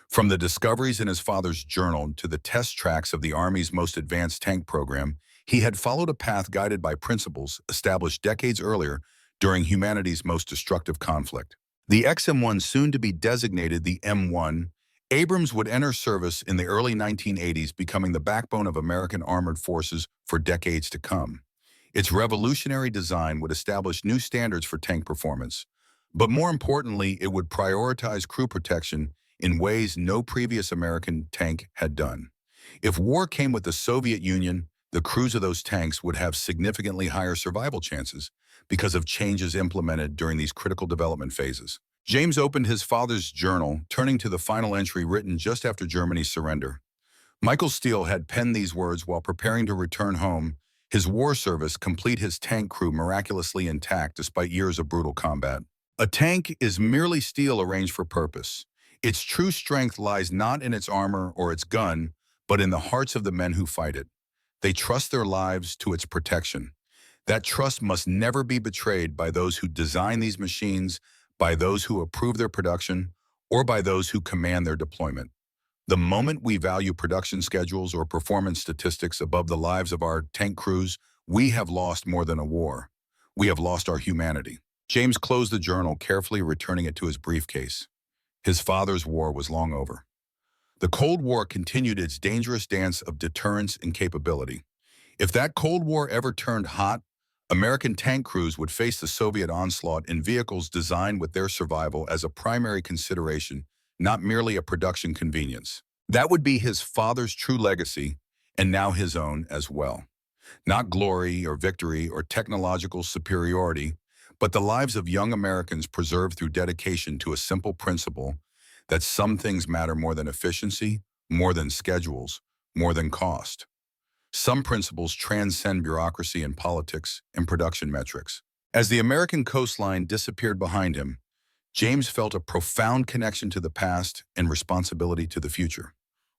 From the discoveries in his father's journal to the test tracks of the Army's most advanced tank program, he had followed a path guided by principles established decades earlier during humanity's most destructive conflict. The XM1, soon to be designated the M1, Abrams would enter service in the early 1980s, becoming the backbone of American armored forces for decades to come. Its revolutionary design would establish new standards for tank performance, but more importantly, it would prioritize crew protection in ways no previous American tank had done. If war came with the Soviet Union, the crews of those tanks would have significantly higher survival chances because of changes implemented during these critical development phases. James opened his father's journal, turning to the final entry written just after Germany's surrender. Michael Steele had penned these words while preparing to return home, his war service complete, his tank crew miraculously intact despite years of brutal combat. A tank is merely steel arranged for purpose. Its true strength lies not in its armor or its gun, but in the hearts of the men who fight it. They trust their lives to its protection. That trust must never be betrayed by those who design these machines, by those who approve their production, or by those who command their deployment. The moment we value production schedules or performance statistics above the lives of our tank crews, we have lost more than a war. We have lost our humanity. James closed the journal, carefully returning it to his briefcase. His father's war was long over. The Cold War continued its dangerous dance of deterrence and capability. If that Cold War ever turned hot, American tank crews would face the Soviet onslaught in vehicles designed with their survival as a primary consideration, not merely a production convenience. That would be his father's true legacy, and now his own as well. Not glory or victory or technological superiority, but the lives of young Americans preserved through dedication to a simple principle that some things matter more than efficiency, more than schedules, more than cost. Some principles transcend bureaucracy and politics and production metrics. As the American coastline disappeared behind him, James felt a profound connection to the past and responsibility to the future.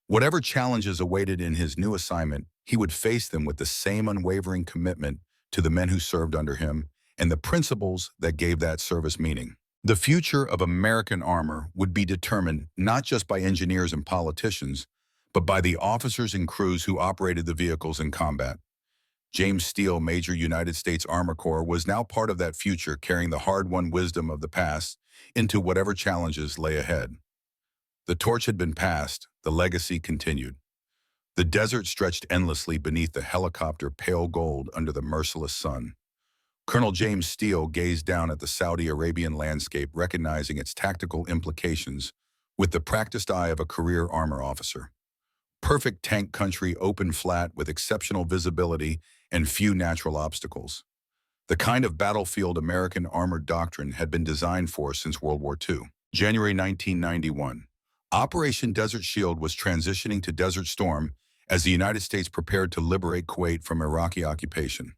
Whatever challenges awaited in his new assignment, he would face them with the same unwavering commitment to the men who served under him and the principles that gave that service meaning. The future of American armor would be determined not just by engineers and politicians, but by the officers and crews who operated the vehicles in combat. James Steele, Major United States Armor Corps, was now part of that future, carrying the hard-won wisdom of the past into whatever challenges lay ahead. The torch had been passed, the legacy continued. The desert stretched endlessly beneath the helicopter, pale gold under the merciless sun. Colonel James Steele gazed down at the Saudi Arabian landscape, recognizing its tactical implications with the practiced eye of a career armor officer. Perfect tank country, open flat with exceptional visibility and few natural obstacles. The kind of battlefield American armored doctrine had been designed for since World War II. January 1991. Operation Desert Shield was transitioning to Desert Storm as the United States prepared to liberate Kuwait from Iraqi occupation.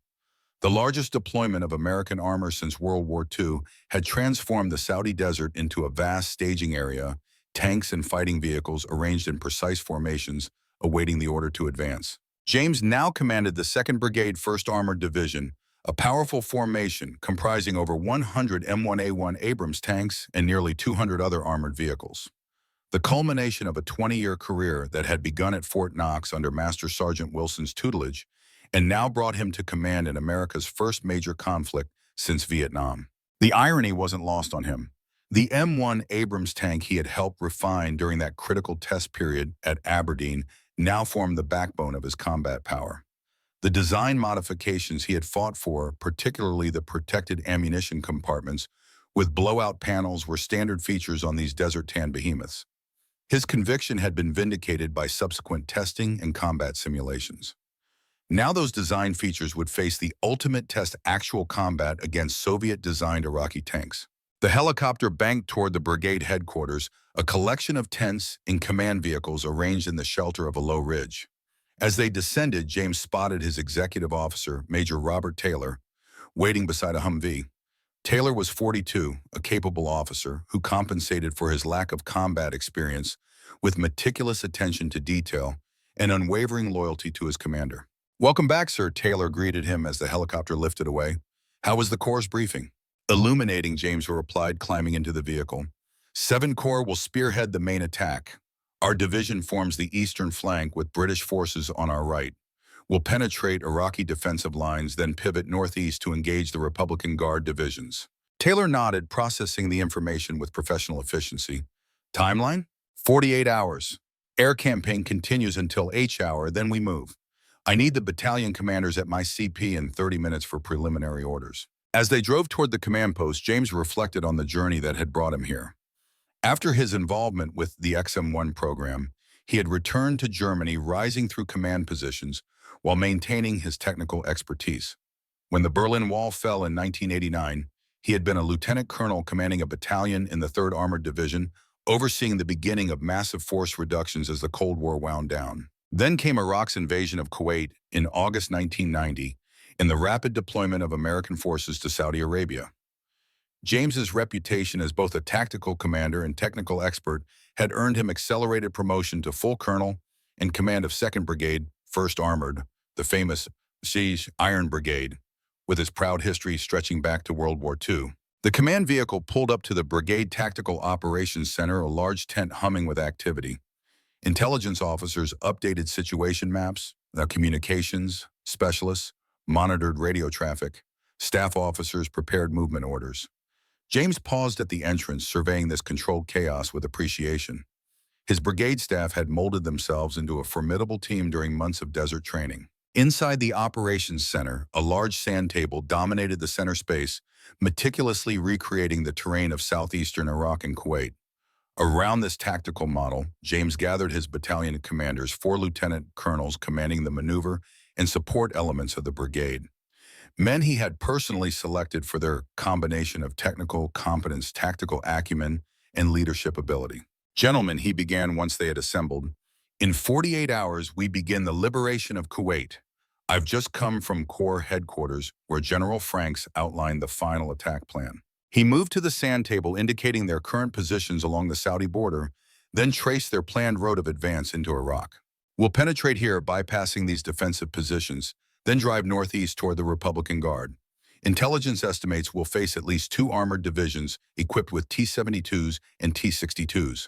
The largest deployment of American armor since World War II had transformed the Saudi desert into a vast staging area, tanks and fighting vehicles arranged in precise formations, awaiting the order to advance. James now commanded the 2nd Brigade 1st Armored Division, a powerful formation comprising over 100 M1A1 Abrams tanks and nearly 200 other armored vehicles. The culmination of a 20-year career that had begun at Fort Knox under Master Sergeant Wilson's tutelage and now brought him to command in America's first major conflict since Vietnam. The irony wasn't lost on him. The M1 Abrams tank he had helped refine during that critical test period at Aberdeen now formed the backbone of his combat power. The design modifications he had fought for, particularly the protected ammunition compartments with blowout panels, were standard features on these desert-tan behemoths. His conviction had been vindicated by subsequent testing and combat simulations. Now those design features would face the ultimate test: actual combat against Soviet-designed Iraqi tanks. The helicopter banked toward the brigade headquarters, a collection of tents and command vehicles arranged in the shelter of a low ridge. As they descended, James spotted his executive officer, Major Robert Taylor, waiting beside a Humvee. Taylor was 42, a capable officer who compensated for his lack of combat experience with meticulous attention to detail and unwavering loyalty to his commander. "Welcome back, sir," Taylor greeted him as the helicopter lifted away. "How was the Corps' briefing?" "Illuminating," James replied, climbing into the vehicle. 7 Corps will spearhead the main attack. Our division forms the eastern flank with British forces on our right. We'll penetrate Iraqi defensive lines, then pivot northeast to engage the Republican Guard divisions. Taylor nodded, processing the information with professional efficiency. "Timeline? 48 hours. Air campaign continues until H hour, then we move. I need the battalion commanders at my CP in 30 minutes for preliminary orders." As they drove toward the command post, James reflected on the journey that had brought him here. After his involvement with the XM1 program, he had returned to Germany, rising through command positions while maintaining his technical expertise. When the Berlin Wall fell in 1989, he had been a lieutenant colonel commanding a battalion in the 3rd Armored Division, overseeing the beginning of massive force reductions as the Cold War wound down. Then came Iraq's invasion of Kuwait in August 1990 and the rapid deployment of American forces to Saudi Arabia. James's reputation as both a tactical commander and technical expert had earned him accelerated promotion to full colonel and command of 2nd Brigade, 1st Armored, the famous Siege Iron Brigade, with its proud history stretching back to World War II. The command vehicle pulled up to the Brigade Tactical Operations Center, a large tent humming with activity. Intelligence officers updated situation maps, communications specialists monitored radio traffic, staff officers prepared movement orders. James paused at the entrance, surveying this controlled chaos with appreciation. His brigade staff had molded themselves into a formidable team during months of desert training. Inside the operations center, a large sand table dominated the center space, meticulously recreating the terrain of southeastern Iraq and Kuwait. Around this tactical model, James gathered his battalion commanders, 4 lieutenant colonels commanding the maneuver and support elements of the brigade. Men he had personally selected for their combination of technical competence, tactical acumen, and leadership ability. "Gentlemen," he began once they had assembled, "in 48 hours we begin the liberation of Kuwait. I've just come from Corps headquarters where General Franks outlined the final attack plan." He moved to the sand table, indicating their current positions along the Saudi border, then traced their planned road of advance into Iraq. "We'll penetrate here, bypassing these defensive positions, then drive northeast toward the Republican Guard. Intelligence estimates we'll face at least 2 armored divisions equipped with T-72s and T-62s.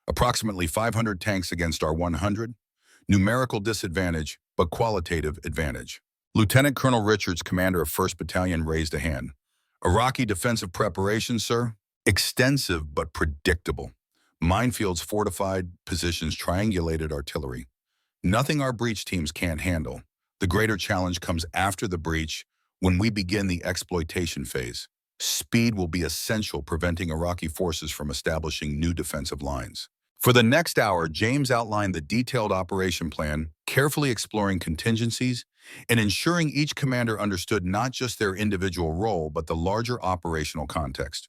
Approximately 500 tanks against our 100. Numerical disadvantage, but qualitative advantage." Lieutenant Colonel Richards, commander of 1st Battalion, raised a hand. "Iraqi defensive preparations, sir? Extensive but predictable. Minefields fortified, positions triangulated artillery. Nothing our breach teams can't handle. The greater challenge comes after the breach, when we begin the exploitation phase. Speed will be essential, preventing Iraqi forces from establishing new defensive lines." For the next hour, James outlined the detailed operation plan, carefully exploring contingencies and ensuring each commander understood not just their individual role, but the larger operational context.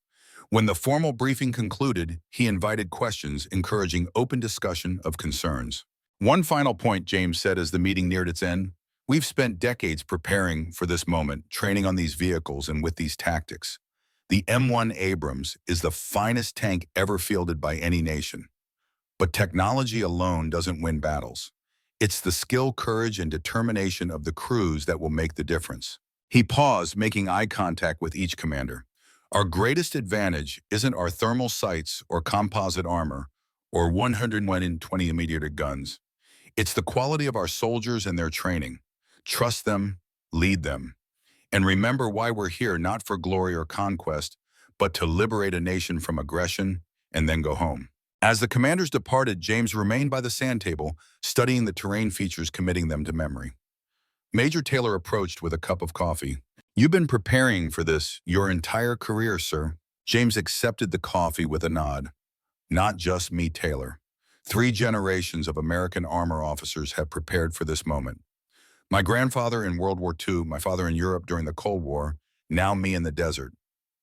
When the formal briefing concluded, he invited questions, encouraging open discussion of concerns. "One final point," James said as the meeting neared its end. "We've spent decades preparing for this moment, training on these vehicles and with these tactics. The M1 Abrams is the finest tank ever fielded by any nation. But technology alone doesn't win battles. It's the skill, courage, and determination of the crews that will make the difference." He paused, making eye contact with each commander. "Our greatest advantage isn't our thermal sights or composite armor or 120-millimeter guns. It's the quality of our soldiers and their training. Trust them, lead them, and remember why we're here, not for glory or conquest, but to liberate a nation from aggression and then go home." As the commanders departed, James remained by the sand table, studying the terrain features, committing them to memory. Major Taylor approached with a cup of coffee. "You've been preparing for this your entire career, sir." James accepted the coffee with a nod. "Not just me, Taylor. 3 generations of American armor officers have prepared for this moment. My grandfather in World War II, my father in Europe during the Cold War, now me in the desert.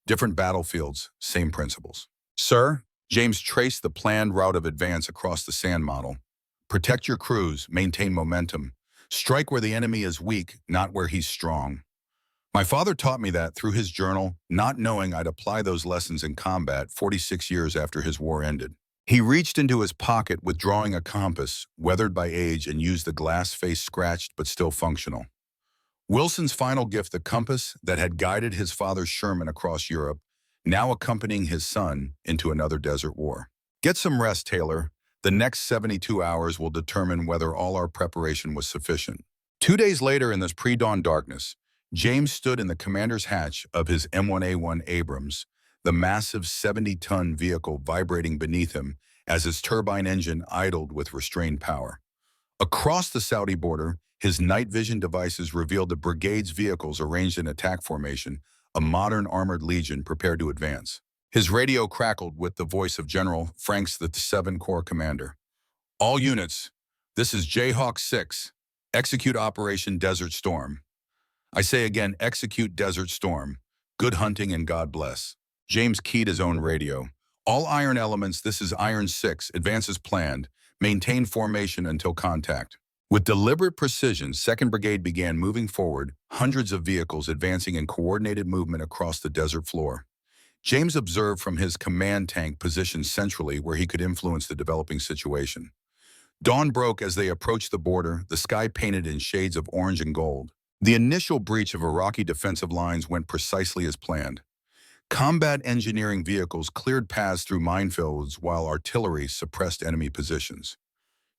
Different battlefields, same principles." "Sir?" James traced the planned route of advance across the sand model. "Protect your crews, maintain momentum. Strike where the enemy is weak, not where he's strong. My father taught me that through his journal, not knowing I'd apply those lessons in combat 46 years after his war ended." He reached into his pocket, withdrawing a compass, weathered by age, and used the glass face scratched but still functional. Wilson's final gift, the compass that had guided his father's Sherman across Europe, now accompanying his son into another desert war. "Get some rest, Taylor. The next 72 hours will determine whether all our preparation was sufficient." 2 days later, in this pre-dawn darkness, James stood in the commander's hatch of his M1A1 Abrams, the massive 70-ton vehicle vibrating beneath him as his turbine engine idled with restrained power. Across the Saudi border, his night vision devices revealed the brigade's vehicles arranged in attack formation, a modern armored legion prepared to advance. His radio crackled with the voice of General Franks, the 7 Corps commander. "All units, this is Jayhawk 6. Execute Operation Desert Storm. I say again, execute Desert Storm. Good hunting and God bless." James keyed his own radio. "All iron elements, this is Iron 6. Advance as planned. Maintain formation until contact." With deliberate precision, 2nd Brigade began moving forward, hundreds of vehicles advancing in coordinated movement across the desert floor. James observed from his command tank positioned centrally, where he could influence the developing situation. Dawn broke as they approached the border, the sky painted in shades of orange and gold. The initial breach of Iraqi defensive lines went precisely as planned. Combat engineering vehicles cleared paths through minefields while artillery suppressed enemy positions.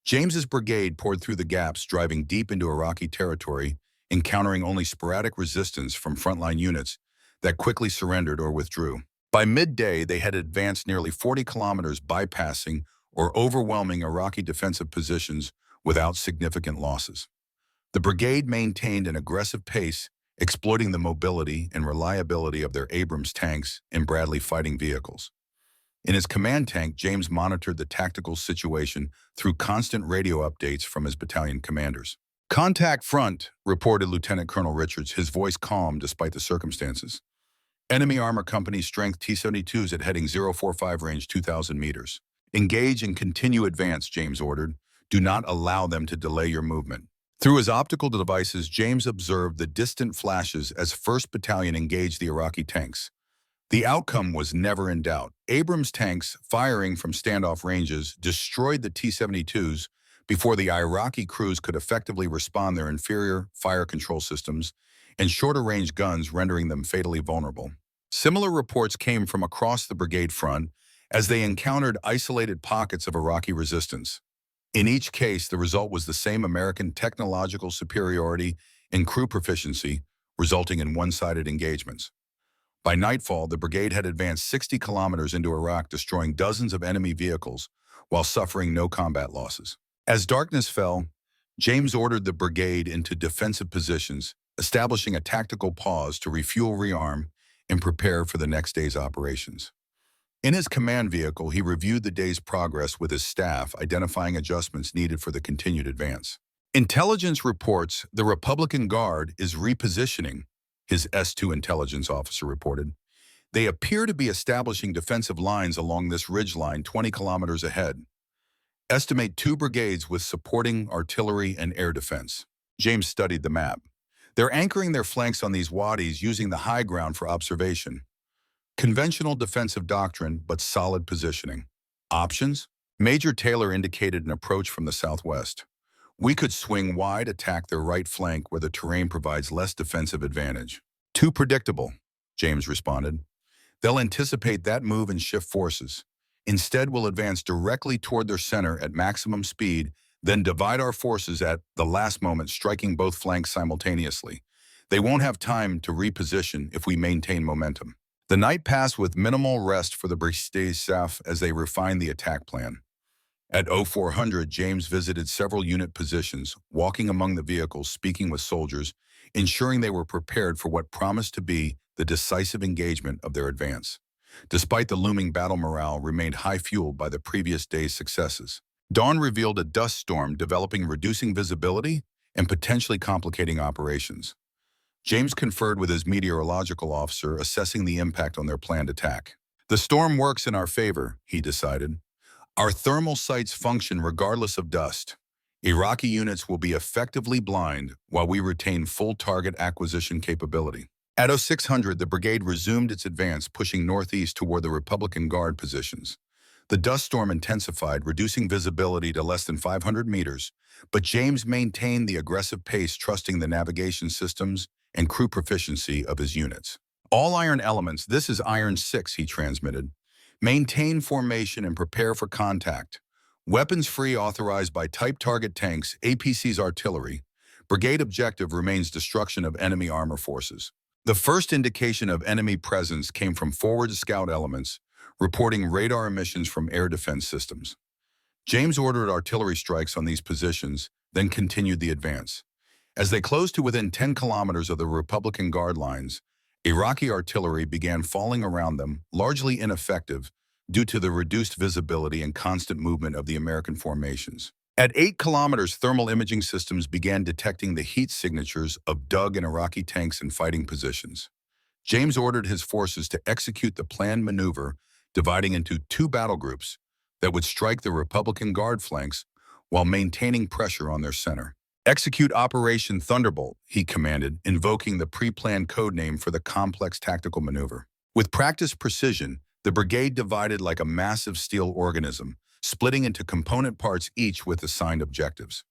James's brigade poured through the gaps, driving deep into Iraqi territory, encountering only sporadic resistance from frontline units that quickly surrendered or withdrew. By midday, they had advanced nearly 40 kilometers, bypassing or overwhelming Iraqi defensive positions without significant losses. The brigade maintained an aggressive pace, exploiting the mobility and reliability of their Abrams tanks and Bradley fighting vehicles. In his command tank, James monitored the tactical situation through constant radio updates from his battalion commanders. "Contact front," reported Lieutenant Colonel Richards, his voice calm despite the circumstances. "Enemy Armor Company strength T-72s at heading 045 range 2,000 meters. Engage and continue advance," James ordered. "Do not allow them to delay your movement." Through his optical devices, James observed the distant flashes as 1st Battalion engaged the Iraqi tanks. The outcome was never in doubt. Abrams tanks, firing from standoff ranges, destroyed the T-72s before the Iraqi crews could effectively respond, their inferior fire control systems and shorter-range guns rendering them fatally vulnerable. Similar reports came from across the brigade front as they encountered isolated pockets of Iraqi resistance. In each case, the result was the same: American technological superiority and crew proficiency, resulting in one-sided engagements. By nightfall, the brigade had advanced 60 kilometers into Iraq, destroying dozens of enemy vehicles while suffering no combat losses. As darkness fell, James ordered the brigade into defensive positions, establishing a tactical pause to refuel, rearm, and prepare for the next day's operations. In his command vehicle, he reviewed the day's progress with his staff, identifying adjustments needed for the continued advance. "Intelligence reports the Republican Guard is repositioning," his S2 intelligence officer reported. "They appear to be establishing defensive lines along this ridgeline 20 kilometers ahead. Estimate 2 brigades with supporting artillery and air defense." James studied the map. "They're anchoring their flanks on these wadis, using the high ground for observation. Conventional defensive doctrine, but solid positioning. Options?" Major Taylor indicated an approach from the southwest. "We could swing wide, attack their right flank where the terrain provides less defensive advantage." "Too predictable," James responded. "They'll anticipate that move and shift forces. Instead, we'll advance directly toward their center at maximum speed, then divide our forces at the last moment, striking both flanks simultaneously. They won't have time to reposition if we maintain momentum." The night passed with minimal rest for the brigade staff as they refined the attack plan. At 0400, James visited several unit positions, walking among the vehicles, speaking with soldiers, ensuring they were prepared for what promised to be the decisive engagement of their advance. Despite the looming battle, morale remained high, fueled by the previous day's successes. Dawn revealed a dust storm developing, reducing visibility and potentially complicating operations. James conferred with his meteorological officer, assessing the impact on their planned attack. The storm works in our favor, he decided. Our thermal sights function regardless of dust. Iraqi units will be effectively blind while we retain full target acquisition capability. At 0600, the brigade resumed its advance, pushing northeast toward the Republican Guard positions. The dust storm intensified, reducing visibility to less than 500 meters, but James maintained the aggressive pace, trusting the navigation systems and crew proficiency of his units. All iron elements, this is Iron 6, he transmitted. Maintain formation and prepare for contact. Weapons free, authorized by type target tanks, APC's artillery. Brigade objective remains destruction of enemy armor forces. The first indication of enemy presence came from forward scout elements, reporting radar emissions from air defense systems. James ordered artillery strikes on these positions, then continued the advance. As they closed to within 10 kilometers of the Republican Guard lines, Iraqi artillery began falling around them, largely ineffective due to the reduced visibility and constant movement of the American formations. At 8 kilometers, thermal imaging systems began detecting the heat signatures of dug and Iraqi tanks in fighting positions. James ordered his forces to execute the planned maneuver, dividing into 2 battle groups that would strike the Republican Guard flanks while maintaining pressure on their center. Execute Operation Thunderbolt, he commanded, invoking the pre-planned code name for the complex tactical maneuver. With practiced precision, the brigade divided like a massive steel organism, splitting into component parts, each with assigned objectives.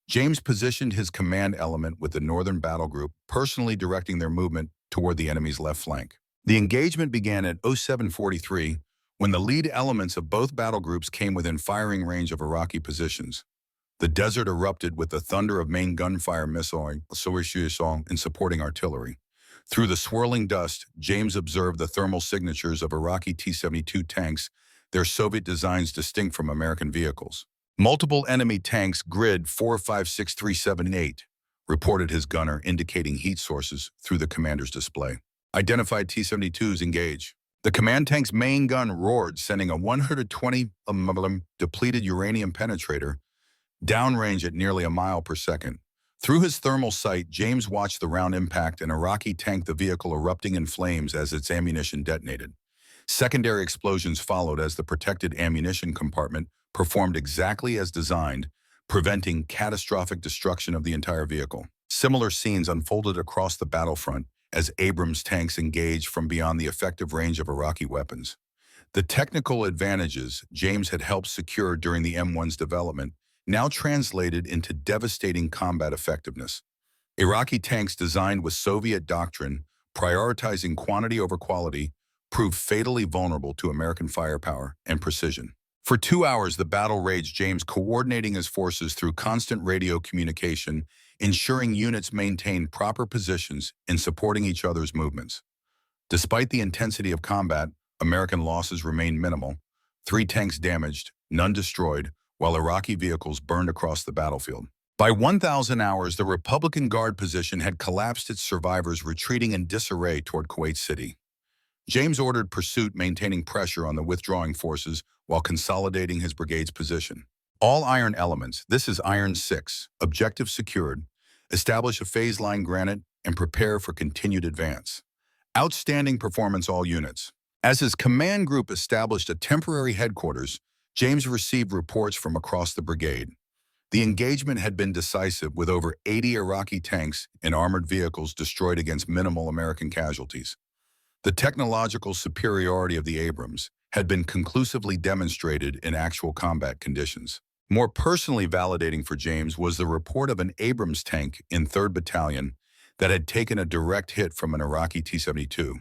James positioned his command element with the Northern Battle Group, personally directing their movement toward the enemy's left flank. The engagement began at 0743, when the lead elements of both battle groups came within firing range of Iraqi positions. The desert erupted with the thunder of main gunfire, missile, and supporting artillery. Through the swirling dust, James observed the thermal signatures of Iraqi T-72 tanks, their Soviet designs distinct from American vehicles. Multiple enemy tanks, grid 456378, reported his gunner, indicating heat sources through the commander's display. Identified T-72s engage. The command tank's main gun roared, sending a 120 mm depleted uranium penetrator downrange at nearly a mile per second. Through his thermal sight, James watched the round impact an Iraqi tank, the vehicle erupting in flames as its ammunition detonated. Secondary explosions followed as the protected ammunition compartment performed exactly as designed, preventing catastrophic destruction of the entire vehicle. Similar scenes unfolded across the battlefront as Abrams tanks engaged from beyond the effective range of Iraqi weapons. The technical advantages James had helped secure during the M1's development now translated into devastating combat effectiveness. Iraqi tanks designed with Soviet doctrine, prioritizing quantity over quality, proved fatally vulnerable to American firepower and precision. For 2 hours, the battle raged, James coordinating his forces through constant radio communication, ensuring units maintained proper positions and supporting each other's movements. Despite the intensity of combat, American losses remained minimal. 3 tanks damaged, none destroyed, while Iraqi vehicles burned across the battlefield. By 1,000 hours, the Republican Guard position had collapsed, its survivors retreating in disarray toward Kuwait City. James ordered pursuit, maintaining pressure on the withdrawing forces while consolidating his brigade's position. All iron elements, this is Iron 6, objective secured, establish a phase line granite and prepare for continued advance. Outstanding performance, all units. As his command group established a temporary headquarters, James received reports from across the brigade. The engagement had been decisive, with over 80 Iraqi tanks and armored vehicles destroyed against minimal American casualties. The technological superiority of the Abrams had been conclusively demonstrated in actual combat conditions. More personally validating for James was the report of an Abrams tank in 3rd Battalion that had taken a direct hit from an Iraqi T-72.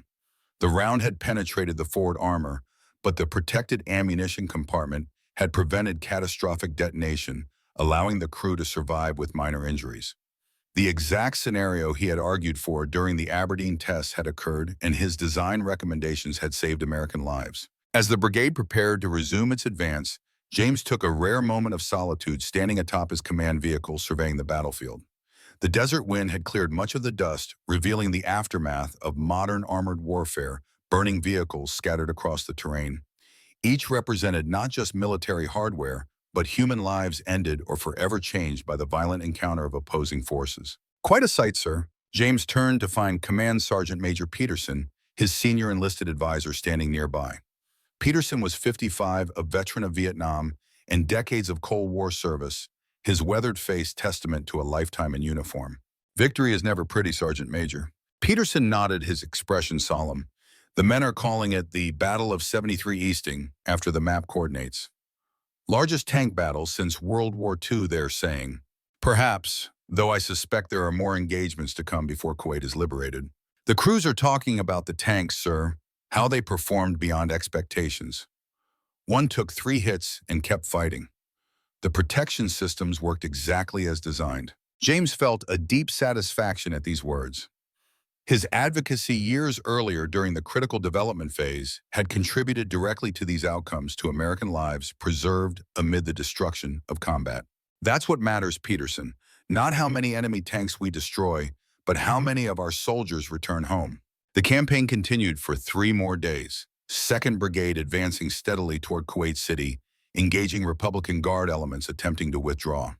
The round had penetrated the forward armor, but the protected ammunition compartment had prevented catastrophic detonation, allowing the crew to survive with minor injuries. The exact scenario he had argued for during the Aberdeen tests had occurred, and his design recommendations had saved American lives. As the brigade prepared to resume its advance, James took a rare moment of solitude standing atop his command vehicle surveying the battlefield. The desert wind had cleared much of the dust, revealing the aftermath of modern armored warfare, burning vehicles scattered across the terrain. Each represented not just military hardware, but human lives ended or forever changed by the violent encounter of opposing forces. Quite a sight, sir. James turned to find Command Sergeant Major Peterson, his senior enlisted advisor, standing nearby. Peterson was 55, a veteran of Vietnam and decades of Cold War service, his weathered face testament to a lifetime in uniform. Victory is never pretty, Sergeant Major. Peterson nodded, his expression solemn. The men are calling it the Battle of 73 Easting, after the map coordinates. Largest tank battle since World War II, they're saying. Perhaps, though I suspect there are more engagements to come before Kuwait is liberated. The crews are talking about the tanks, sir, how they performed beyond expectations. One took 3 hits and kept fighting. The protection systems worked exactly as designed. James felt a deep satisfaction at these words. His advocacy years earlier during the critical development phase had contributed directly to these outcomes, to American lives preserved amid the destruction of combat. That's what matters, Peterson. Not how many enemy tanks we destroy, but how many of our soldiers return home. The campaign continued for 3 more days. 2nd Brigade advancing steadily toward Kuwait City, engaging Republican Guard elements attempting to withdraw.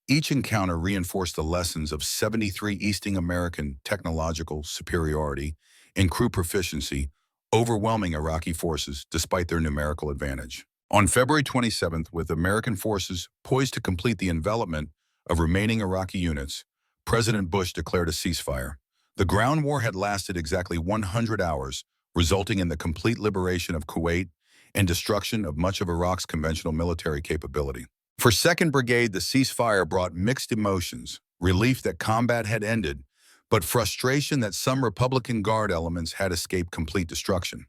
Each encounter reinforced the lessons of 73 Easting American technological superiority and crew proficiency, overwhelming Iraqi forces despite their numerical advantage. On February 27th, with American forces poised to complete the envelopment of remaining Iraqi units, President Bush declared a ceasefire. The ground war had lasted exactly 100 hours, resulting in the complete liberation of Kuwait and destruction of much of Iraq's conventional military capability. For 2nd Brigade, the ceasefire brought mixed emotions, relief that combat had ended, but frustration that some Republican Guard elements had escaped complete destruction.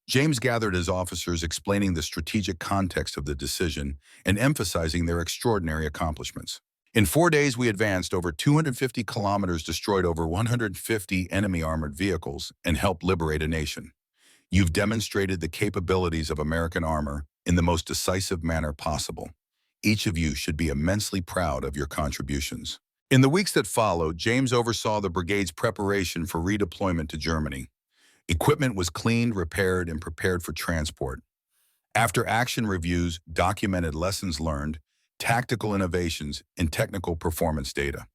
James gathered his officers, explaining the strategic context of the decision and emphasizing their extraordinary accomplishments. In 4 days, we advanced over 250 kilometers, destroyed over 150 enemy armored vehicles, and helped liberate a nation. You've demonstrated the capabilities of American armor in the most decisive manner possible. Each of you should be immensely proud of your contributions. In the weeks that followed, James oversaw the brigade's preparation for redeployment to Germany. Equipment was cleaned, repaired, and prepared for transport. After-action reviews documented lessons learned, tactical innovations, and technical performance data.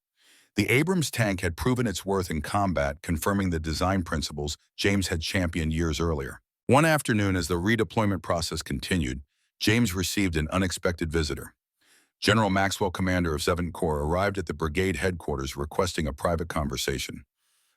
The Abrams tank had proven its worth in combat, confirming the design principles James had championed years earlier. One afternoon, as the redeployment process continued, James received an unexpected visitor. General Maxwell, commander of 7th Corps, arrived at the brigade headquarters requesting a private conversation.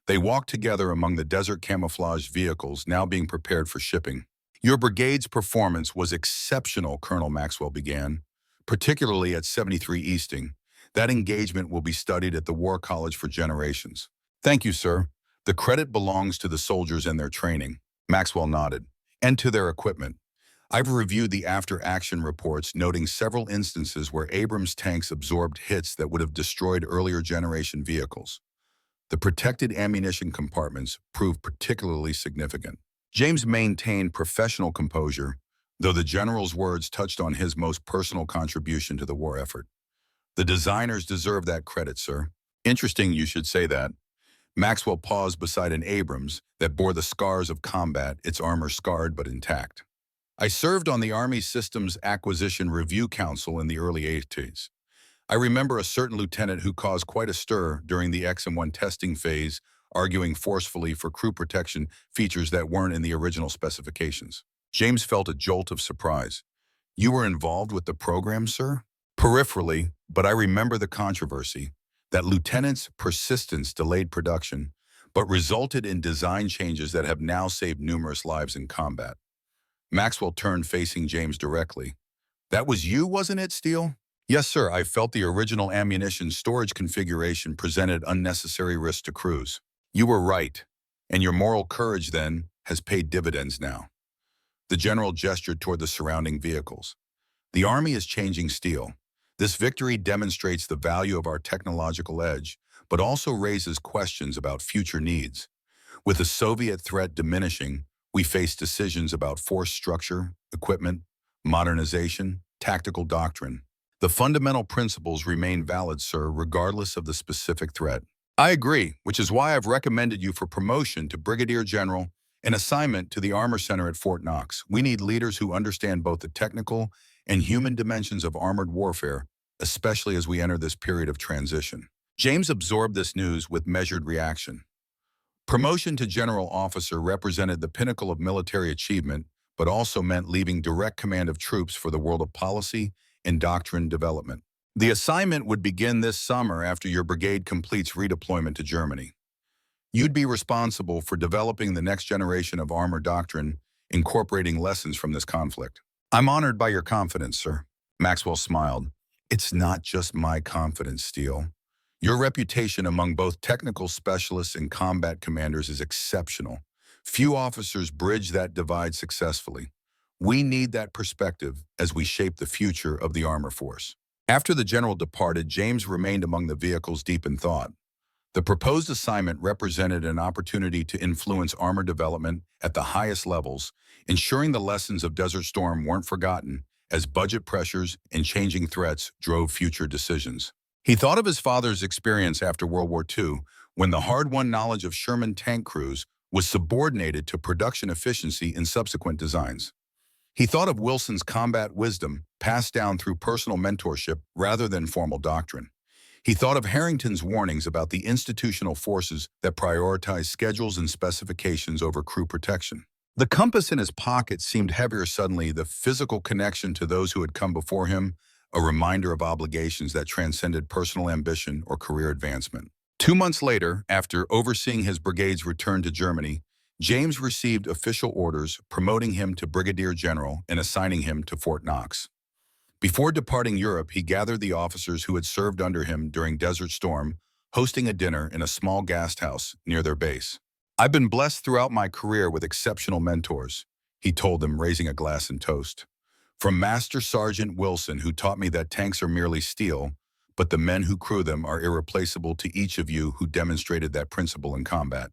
They walked together among the desert camouflage vehicles now being prepared for shipping. Your brigade's performance was exceptional, Colonel Maxwell began, particularly at 73 Easting. That engagement will be studied at the War College for generations. Thank you, sir. The credit belongs to the soldiers and their training. Maxwell nodded. And to their equipment. I've reviewed the after-action reports, noting several instances where Abrams tanks absorbed hits that would have destroyed earlier generation vehicles. The protected ammunition compartments proved particularly significant. James maintained professional composure, though the general's words touched on his most personal contribution to the war effort. The designers deserve that credit, sir. Interesting you should say that. Maxwell paused beside an Abrams that bore the scars of combat, its armor scarred but intact. I served on the Army Systems Acquisition Review Council in the early 80s. I remember a certain lieutenant who caused quite a stir during the XM1 testing phase, arguing forcefully for crew protection features that weren't in the original specifications. James felt a jolt of surprise. You were involved with the program, sir? Peripherally, but I remember the controversy. That lieutenant's persistence delayed production, but resulted in design changes that have now saved numerous lives in combat. Maxwell turned, facing James directly. That was you, wasn't it, Steele? Yes, sir. I felt the original ammunition storage configuration presented unnecessary risks to crews. You were right, and your moral courage, then, has paid dividends now. The general gestured toward the surrounding vehicles. The Army is changing Steele. This victory demonstrates the value of our technological edge, but also raises questions about future needs. With the Soviet threat diminishing, we face decisions about force structure, equipment, modernization, tactical doctrine. The fundamental principles remain valid, sir, regardless of the specific threat. I agree, which is why I've recommended you for promotion to Brigadier General, an assignment to the Armor Center at Fort Knox. We need leaders who understand both the technical and human dimensions of armored warfare, especially as we enter this period of transition. James absorbed this news with measured reaction. Promotion to general officer represented the pinnacle of military achievement, but also meant leaving direct command of troops for the world of policy and doctrine development. The assignment would begin this summer after your brigade completes redeployment to Germany. You'd be responsible for developing the next generation of armor doctrine, incorporating lessons from this conflict. I'm honored by your confidence, sir. Maxwell smiled. It's not just my confidence, Steele. Your reputation among both technical specialists and combat commanders is exceptional. Few officers bridge that divide successfully. We need that perspective as we shape the future of the armor force. After the general departed, James remained among the vehicles deep in thought. The proposed assignment represented an opportunity to influence armor development at the highest levels, ensuring the lessons of Desert Storm weren't forgotten as budget pressures and changing threats drove future decisions. He thought of his father's experience after World War II, when the hard-won knowledge of Sherman tank crews was subordinated to production efficiency in subsequent designs. He thought of Wilson's combat wisdom, passed down through personal mentorship rather than formal doctrine. He thought of Harrington's warnings about the institutional forces that prioritize schedules and specifications over crew protection. The compass in his pocket seemed heavier suddenly, the physical connection to those who had come before him, a reminder of obligations that transcended personal ambition or career advancement. 2 months later, after overseeing his brigade's return to Germany, James received official orders promoting him to Brigadier General and assigning him to Fort Knox. Before departing Europe, he gathered the officers who had served under him during Desert Storm, hosting a dinner in a small guest house near their base. I've been blessed throughout my career with exceptional mentors, he told them, raising a glass in toast. From Master Sergeant Wilson, who taught me that tanks are merely steel, but the men who crew them are irreplaceable, to each of you who demonstrated that principle in combat.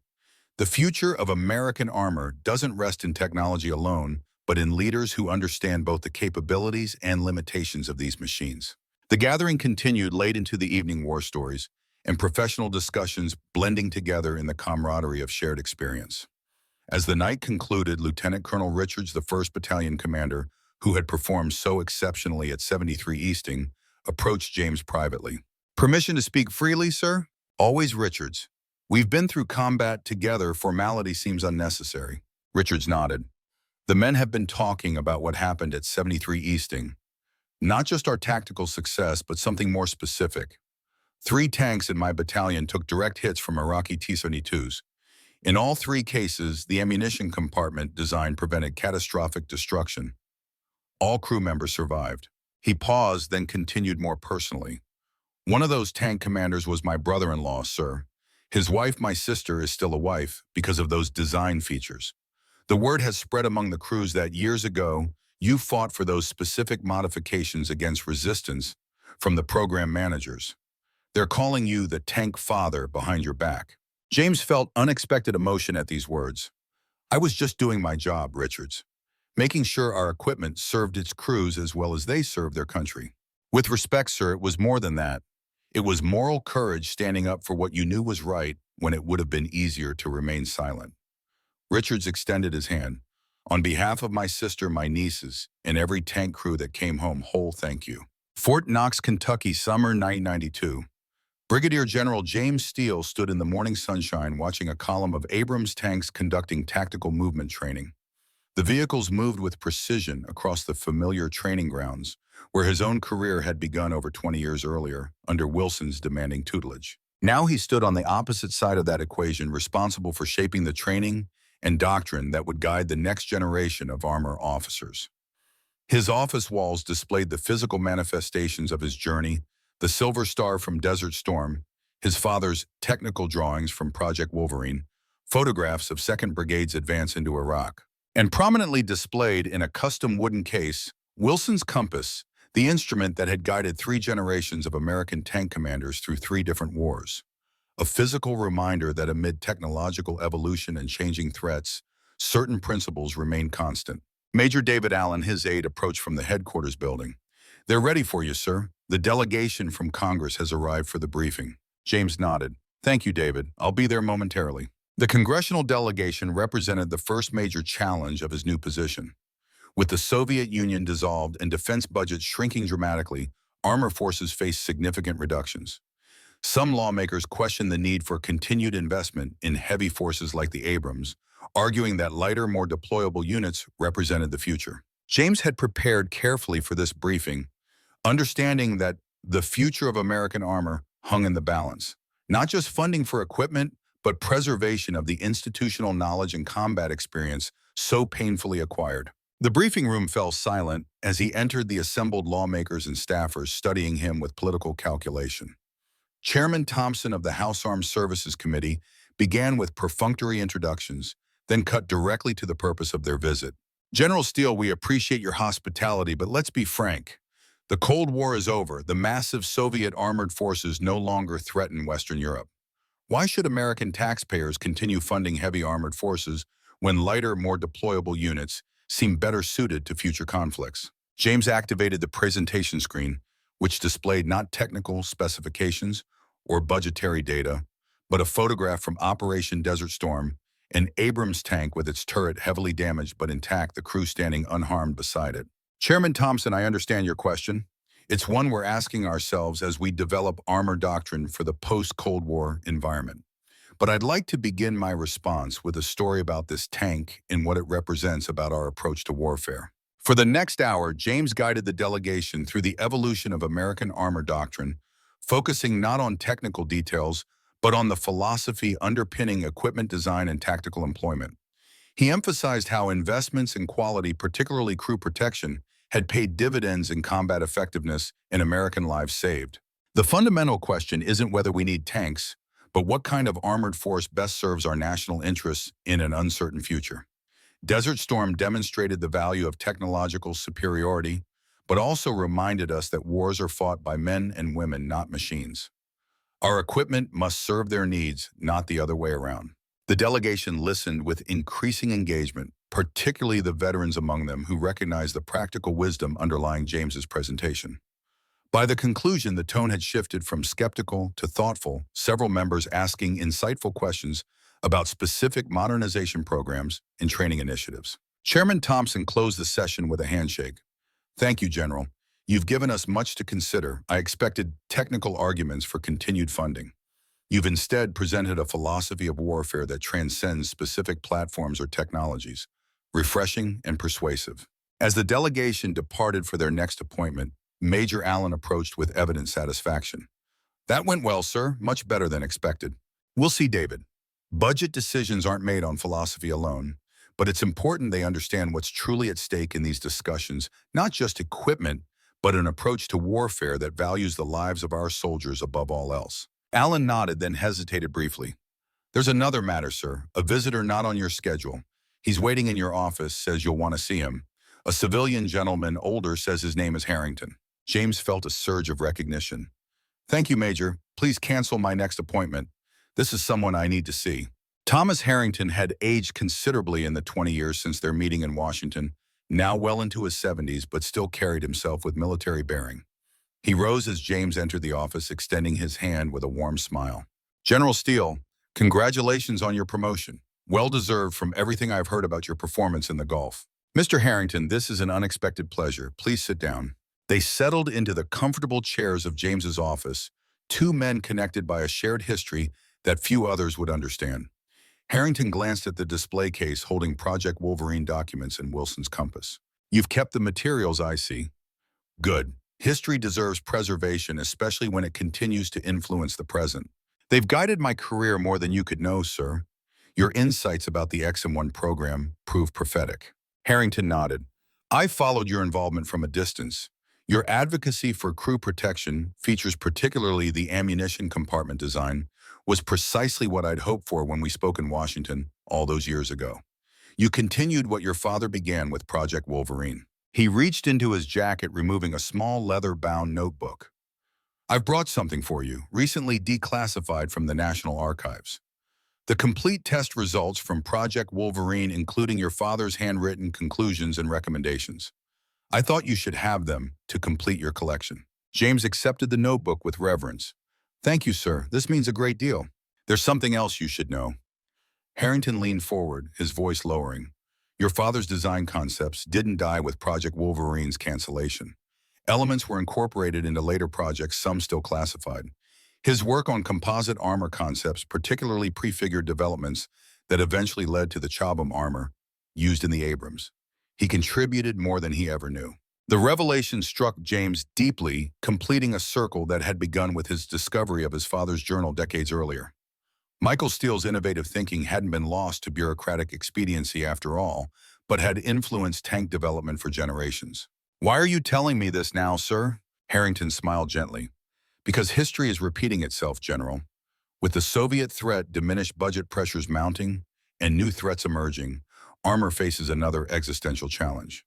The future of American armor doesn't rest in technology alone, but in leaders who understand both the capabilities and limitations of these machines. The gathering continued late into the evening, war stories and professional discussions blending together in the camaraderie of shared experience. As the night concluded, Lieutenant Colonel Richards, the 1st Battalion commander, who had performed so exceptionally at 73 Easting, approached James privately. Permission to speak freely, sir? Always Richards. We've been through combat together. Formality seems unnecessary. Richards nodded. The men have been talking about what happened at 73 Easting. Not just our tactical success, but something more specific. 3 tanks in my battalion took direct hits from Iraqi T-72s. In all 3 cases, the ammunition compartment design prevented catastrophic destruction. All crew members survived. He paused, then continued more personally. One of those tank commanders was my brother-in-law, sir. His wife, my sister, is still a wife because of those design features. The word has spread among the crews that years ago, you fought for those specific modifications against resistance from the program managers. They're calling you the tank father behind your back. James felt unexpected emotion at these words. I was just doing my job, Richards, making sure our equipment served its crews as well as they served their country. With respect, sir, it was more than that. It was moral courage standing up for what you knew was right when it would have been easier to remain silent. Richards extended his hand. On behalf of my sister, my nieces, and every tank crew that came home whole, thank you. Fort Knox, Kentucky, summer 1992. Brigadier General James Steele stood in the morning sunshine watching a column of Abrams tanks conducting tactical movement training. The vehicles moved with precision across the familiar training grounds, where his own career had begun over 20 years earlier, under Wilson's demanding tutelage. Now he stood on the opposite side of that equation, responsible for shaping the training and doctrine that would guide the next generation of armor officers. His office walls displayed the physical manifestations of his journey, the Silver Star from Desert Storm, his father's technical drawings from Project Wolverine, photographs of 2nd Brigade's advance into Iraq. And prominently displayed in a custom wooden case, Wilson's compass, the instrument that had guided 3 generations of American tank commanders through 3 different wars. a physical reminder that amid technological evolution and changing threats, certain principles remain constant. Major David Allen, his aide, approached from the headquarters building. "They're ready for you, sir. The delegation from Congress has arrived for the briefing." James nodded. "Thank you, David. I'll be there momentarily." The congressional delegation represented the first major challenge of his new position. With the Soviet Union dissolved and defense budgets shrinking dramatically, armor forces faced significant reductions. Some lawmakers questioned the need for continued investment in heavy forces like the Abrams, arguing that lighter, more deployable units represented the future. James had prepared carefully for this briefing, understanding that the future of American armor hung in the balance. Not just funding for equipment, but preservation of the institutional knowledge and combat experience so painfully acquired. The briefing room fell silent as he entered the assembled lawmakers and staffers studying him with political calculation. Chairman Thompson of the House Armed Services Committee began with perfunctory introductions, then cut directly to the purpose of their visit. "General Steele, we appreciate your hospitality, but let's be frank. The Cold War is over. The massive Soviet armored forces no longer threaten Western Europe. Why should American taxpayers continue funding heavy armored forces when lighter, more deployable units seem better suited to future conflicts?" James activated the presentation screen, which displayed not technical specifications or budgetary data, but a photograph from Operation Desert Storm, an Abrams tank with its turret heavily damaged but intact, the crew standing unharmed beside it. "Chairman Thompson, I understand your question. It's one we're asking ourselves as we develop armor doctrine for the post-Cold War environment. But I'd like to begin my response with a story about this tank and what it represents about our approach to warfare." For the next hour, James guided the delegation through the evolution of American armor doctrine, focusing not on technical details, but on the philosophy underpinning equipment design and tactical employment. He emphasized how investments in quality, particularly crew protection, had paid dividends in combat effectiveness and American lives saved. The fundamental question isn't whether we need tanks, but what kind of armored force best serves our national interests in an uncertain future. Desert Storm demonstrated the value of technological superiority, but also reminded us that wars are fought by men and women, not machines. Our equipment must serve their needs, not the other way around. The delegation listened with increasing engagement, particularly the veterans among them who recognized the practical wisdom underlying James's presentation. By the conclusion, the tone had shifted from skeptical to thoughtful, several members asking insightful questions about specific modernization programs and training initiatives. Chairman Thompson closed the session with a handshake. "Thank you, General. You've given us much to consider. I expected technical arguments for continued funding. You've instead presented a philosophy of warfare that transcends specific platforms or technologies, refreshing and persuasive." As the delegation departed for their next appointment, Major Allen approached with evident satisfaction. "That went well, sir. Much better than expected." "We'll see, David. Budget decisions aren't made on philosophy alone, but it's important they understand what's truly at stake in these discussions, not just equipment, but an approach to warfare that values the lives of our soldiers above all else." Allen nodded, then hesitated briefly. "There's another matter, sir. A visitor not on your schedule. He's waiting in your office, says you'll want to see him. A civilian gentleman, older, says his name is Harrington." James felt a surge of recognition. "Thank you, Major. Please cancel my next appointment. This is someone I need to see." Thomas Harrington had aged considerably in the 20 years since their meeting in Washington, now well into his 70s, but still carried himself with military bearing. He rose as James entered the office, extending his hand with a warm smile. "General Steele, congratulations on your promotion. Well deserved from everything I've heard about your performance in the Gulf." "Mr. Harrington, this is an unexpected pleasure. Please sit down." They settled into the comfortable chairs of James's office, two men connected by a shared history that few others would understand. Harrington glanced at the display case holding Project Wolverine documents and Wilson's compass. "You've kept the materials, I see." "Good. History deserves preservation, especially when it continues to influence the present." "They've guided my career more than you could know, sir. Your insights about the XM1 program prove prophetic." Harrington nodded. "I followed your involvement from a distance. Your advocacy for crew protection, features particularly the ammunition compartment design, was precisely what I'd hoped for when we spoke in Washington all those years ago. You continued what your father began with Project Wolverine." He reached into his jacket, removing a small leather-bound notebook. I've brought something for you, recently declassified from the National Archives. The complete test results from Project Wolverine, including your father's handwritten conclusions and recommendations. I thought you should have them to complete your collection. James accepted the notebook with reverence. Thank you, sir. This means a great deal. There's something else you should know. Harrington leaned forward, his voice lowering. Your father's design concepts didn't die with Project Wolverine's cancellation. Elements were incorporated into later projects, some still classified. His work on composite armor concepts, particularly prefigured developments that eventually led to the Chobham armor used in the Abrams. He contributed more than he ever knew. The revelation struck James deeply, completing a circle that had begun with his discovery of his father's journal decades earlier. Michael Steele's innovative thinking hadn't been lost to bureaucratic expediency after all, but had influenced tank development for generations. Why are you telling me this now, sir? Harrington smiled gently. Because history is repeating itself, General. With the Soviet threat, diminished budget pressures mounting, and new threats emerging, armor faces another existential challenge.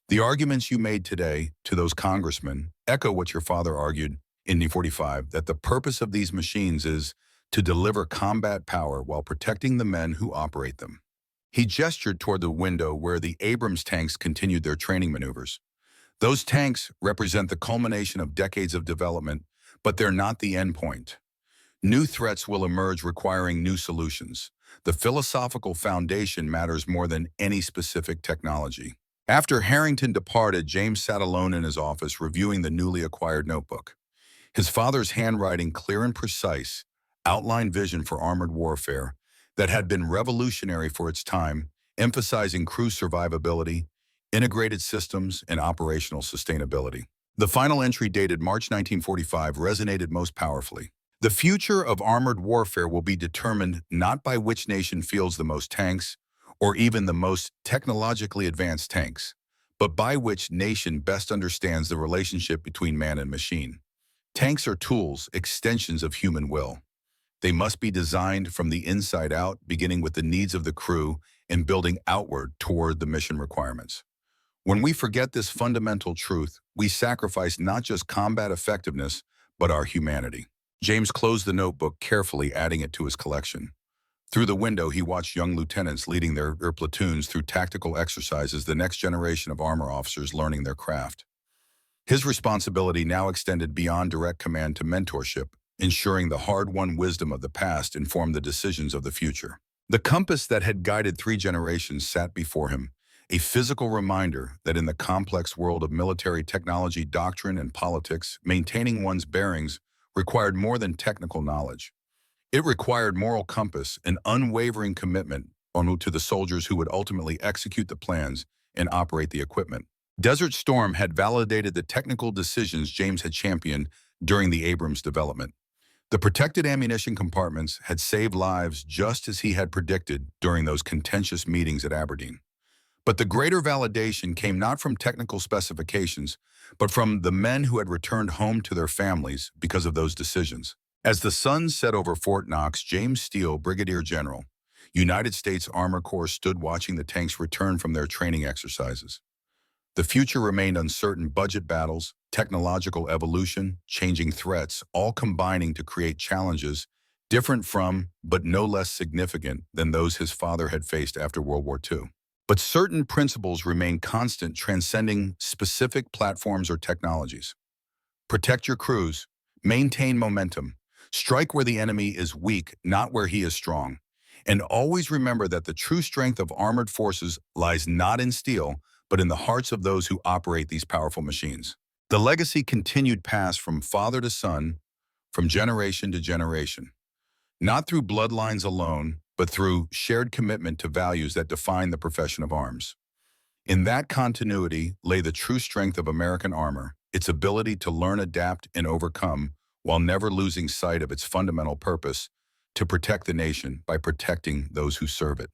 The arguments you made today to those congressmen echo what your father argued in 1945, that the purpose of these machines is to deliver combat power while protecting the men who operate them. He gestured toward the window where the Abrams tanks continued their training maneuvers. Those tanks represent the culmination of decades of development, but they're not the end point. New threats will emerge requiring new solutions. The philosophical foundation matters more than any specific technology. After Harrington departed, James sat alone in his office reviewing the newly acquired notebook. His father's handwriting, clear and precise, outlined vision for armored warfare that had been revolutionary for its time, emphasizing crew survivability, integrated systems, and operational sustainability. The final entry, dated March 1945, resonated most powerfully. The future of armored warfare will be determined not by which nation fields the most tanks, or even the most technologically advanced tanks, but by which nation best understands the relationship between man and machine. Tanks are tools, extensions of human will. They must be designed from the inside out, beginning with the needs of the crew and building outward toward the mission requirements. When we forget this fundamental truth, we sacrifice not just combat effectiveness, but our humanity. James closed the notebook carefully, adding it to his collection. Through the window, he watched young lieutenants leading their platoons through tactical exercises, the next generation of armor officers learning their craft. His responsibility now extended beyond direct command to mentorship, ensuring the hard-won wisdom of the past informed the decisions of the future. The compass that had guided 3 generations sat before him, a physical reminder that in the complex world of military technology, doctrine, and politics, maintaining one's bearings required more than technical knowledge. It required moral compass and unwavering commitment to the soldiers who would ultimately execute the plans and operate the equipment. Desert Storm had validated the technical decisions James had championed during the Abrams development. The protected ammunition compartments had saved lives just as he had predicted during those contentious meetings at Aberdeen. But the greater validation came not from technical specifications, but from the men who had returned home to their families because of those decisions. As the sun set over Fort Knox, James Steele, Brigadier General, United States Armor Corps, stood watching the tanks return from their training exercises. The future remained uncertain: budget battles, technological evolution, changing threats, all combining to create challenges different from, but no less significant than, those his father had faced after World War II. But certain principles remained constant, transcending specific platforms or technologies. Protect your crews, maintain momentum, strike where the enemy is weak, not where he is strong. And always remember that the true strength of armored forces lies not in steel, but in the hearts of those who operate these powerful machines. The legacy continued passed from father to son, from generation to generation, not through bloodlines alone, but through shared commitment to values that define the profession of arms. In that continuity lay the true strength of American armor, its ability to learn, adapt, and overcome while never losing sight of its fundamental purpose: to protect the nation by protecting those who serve it.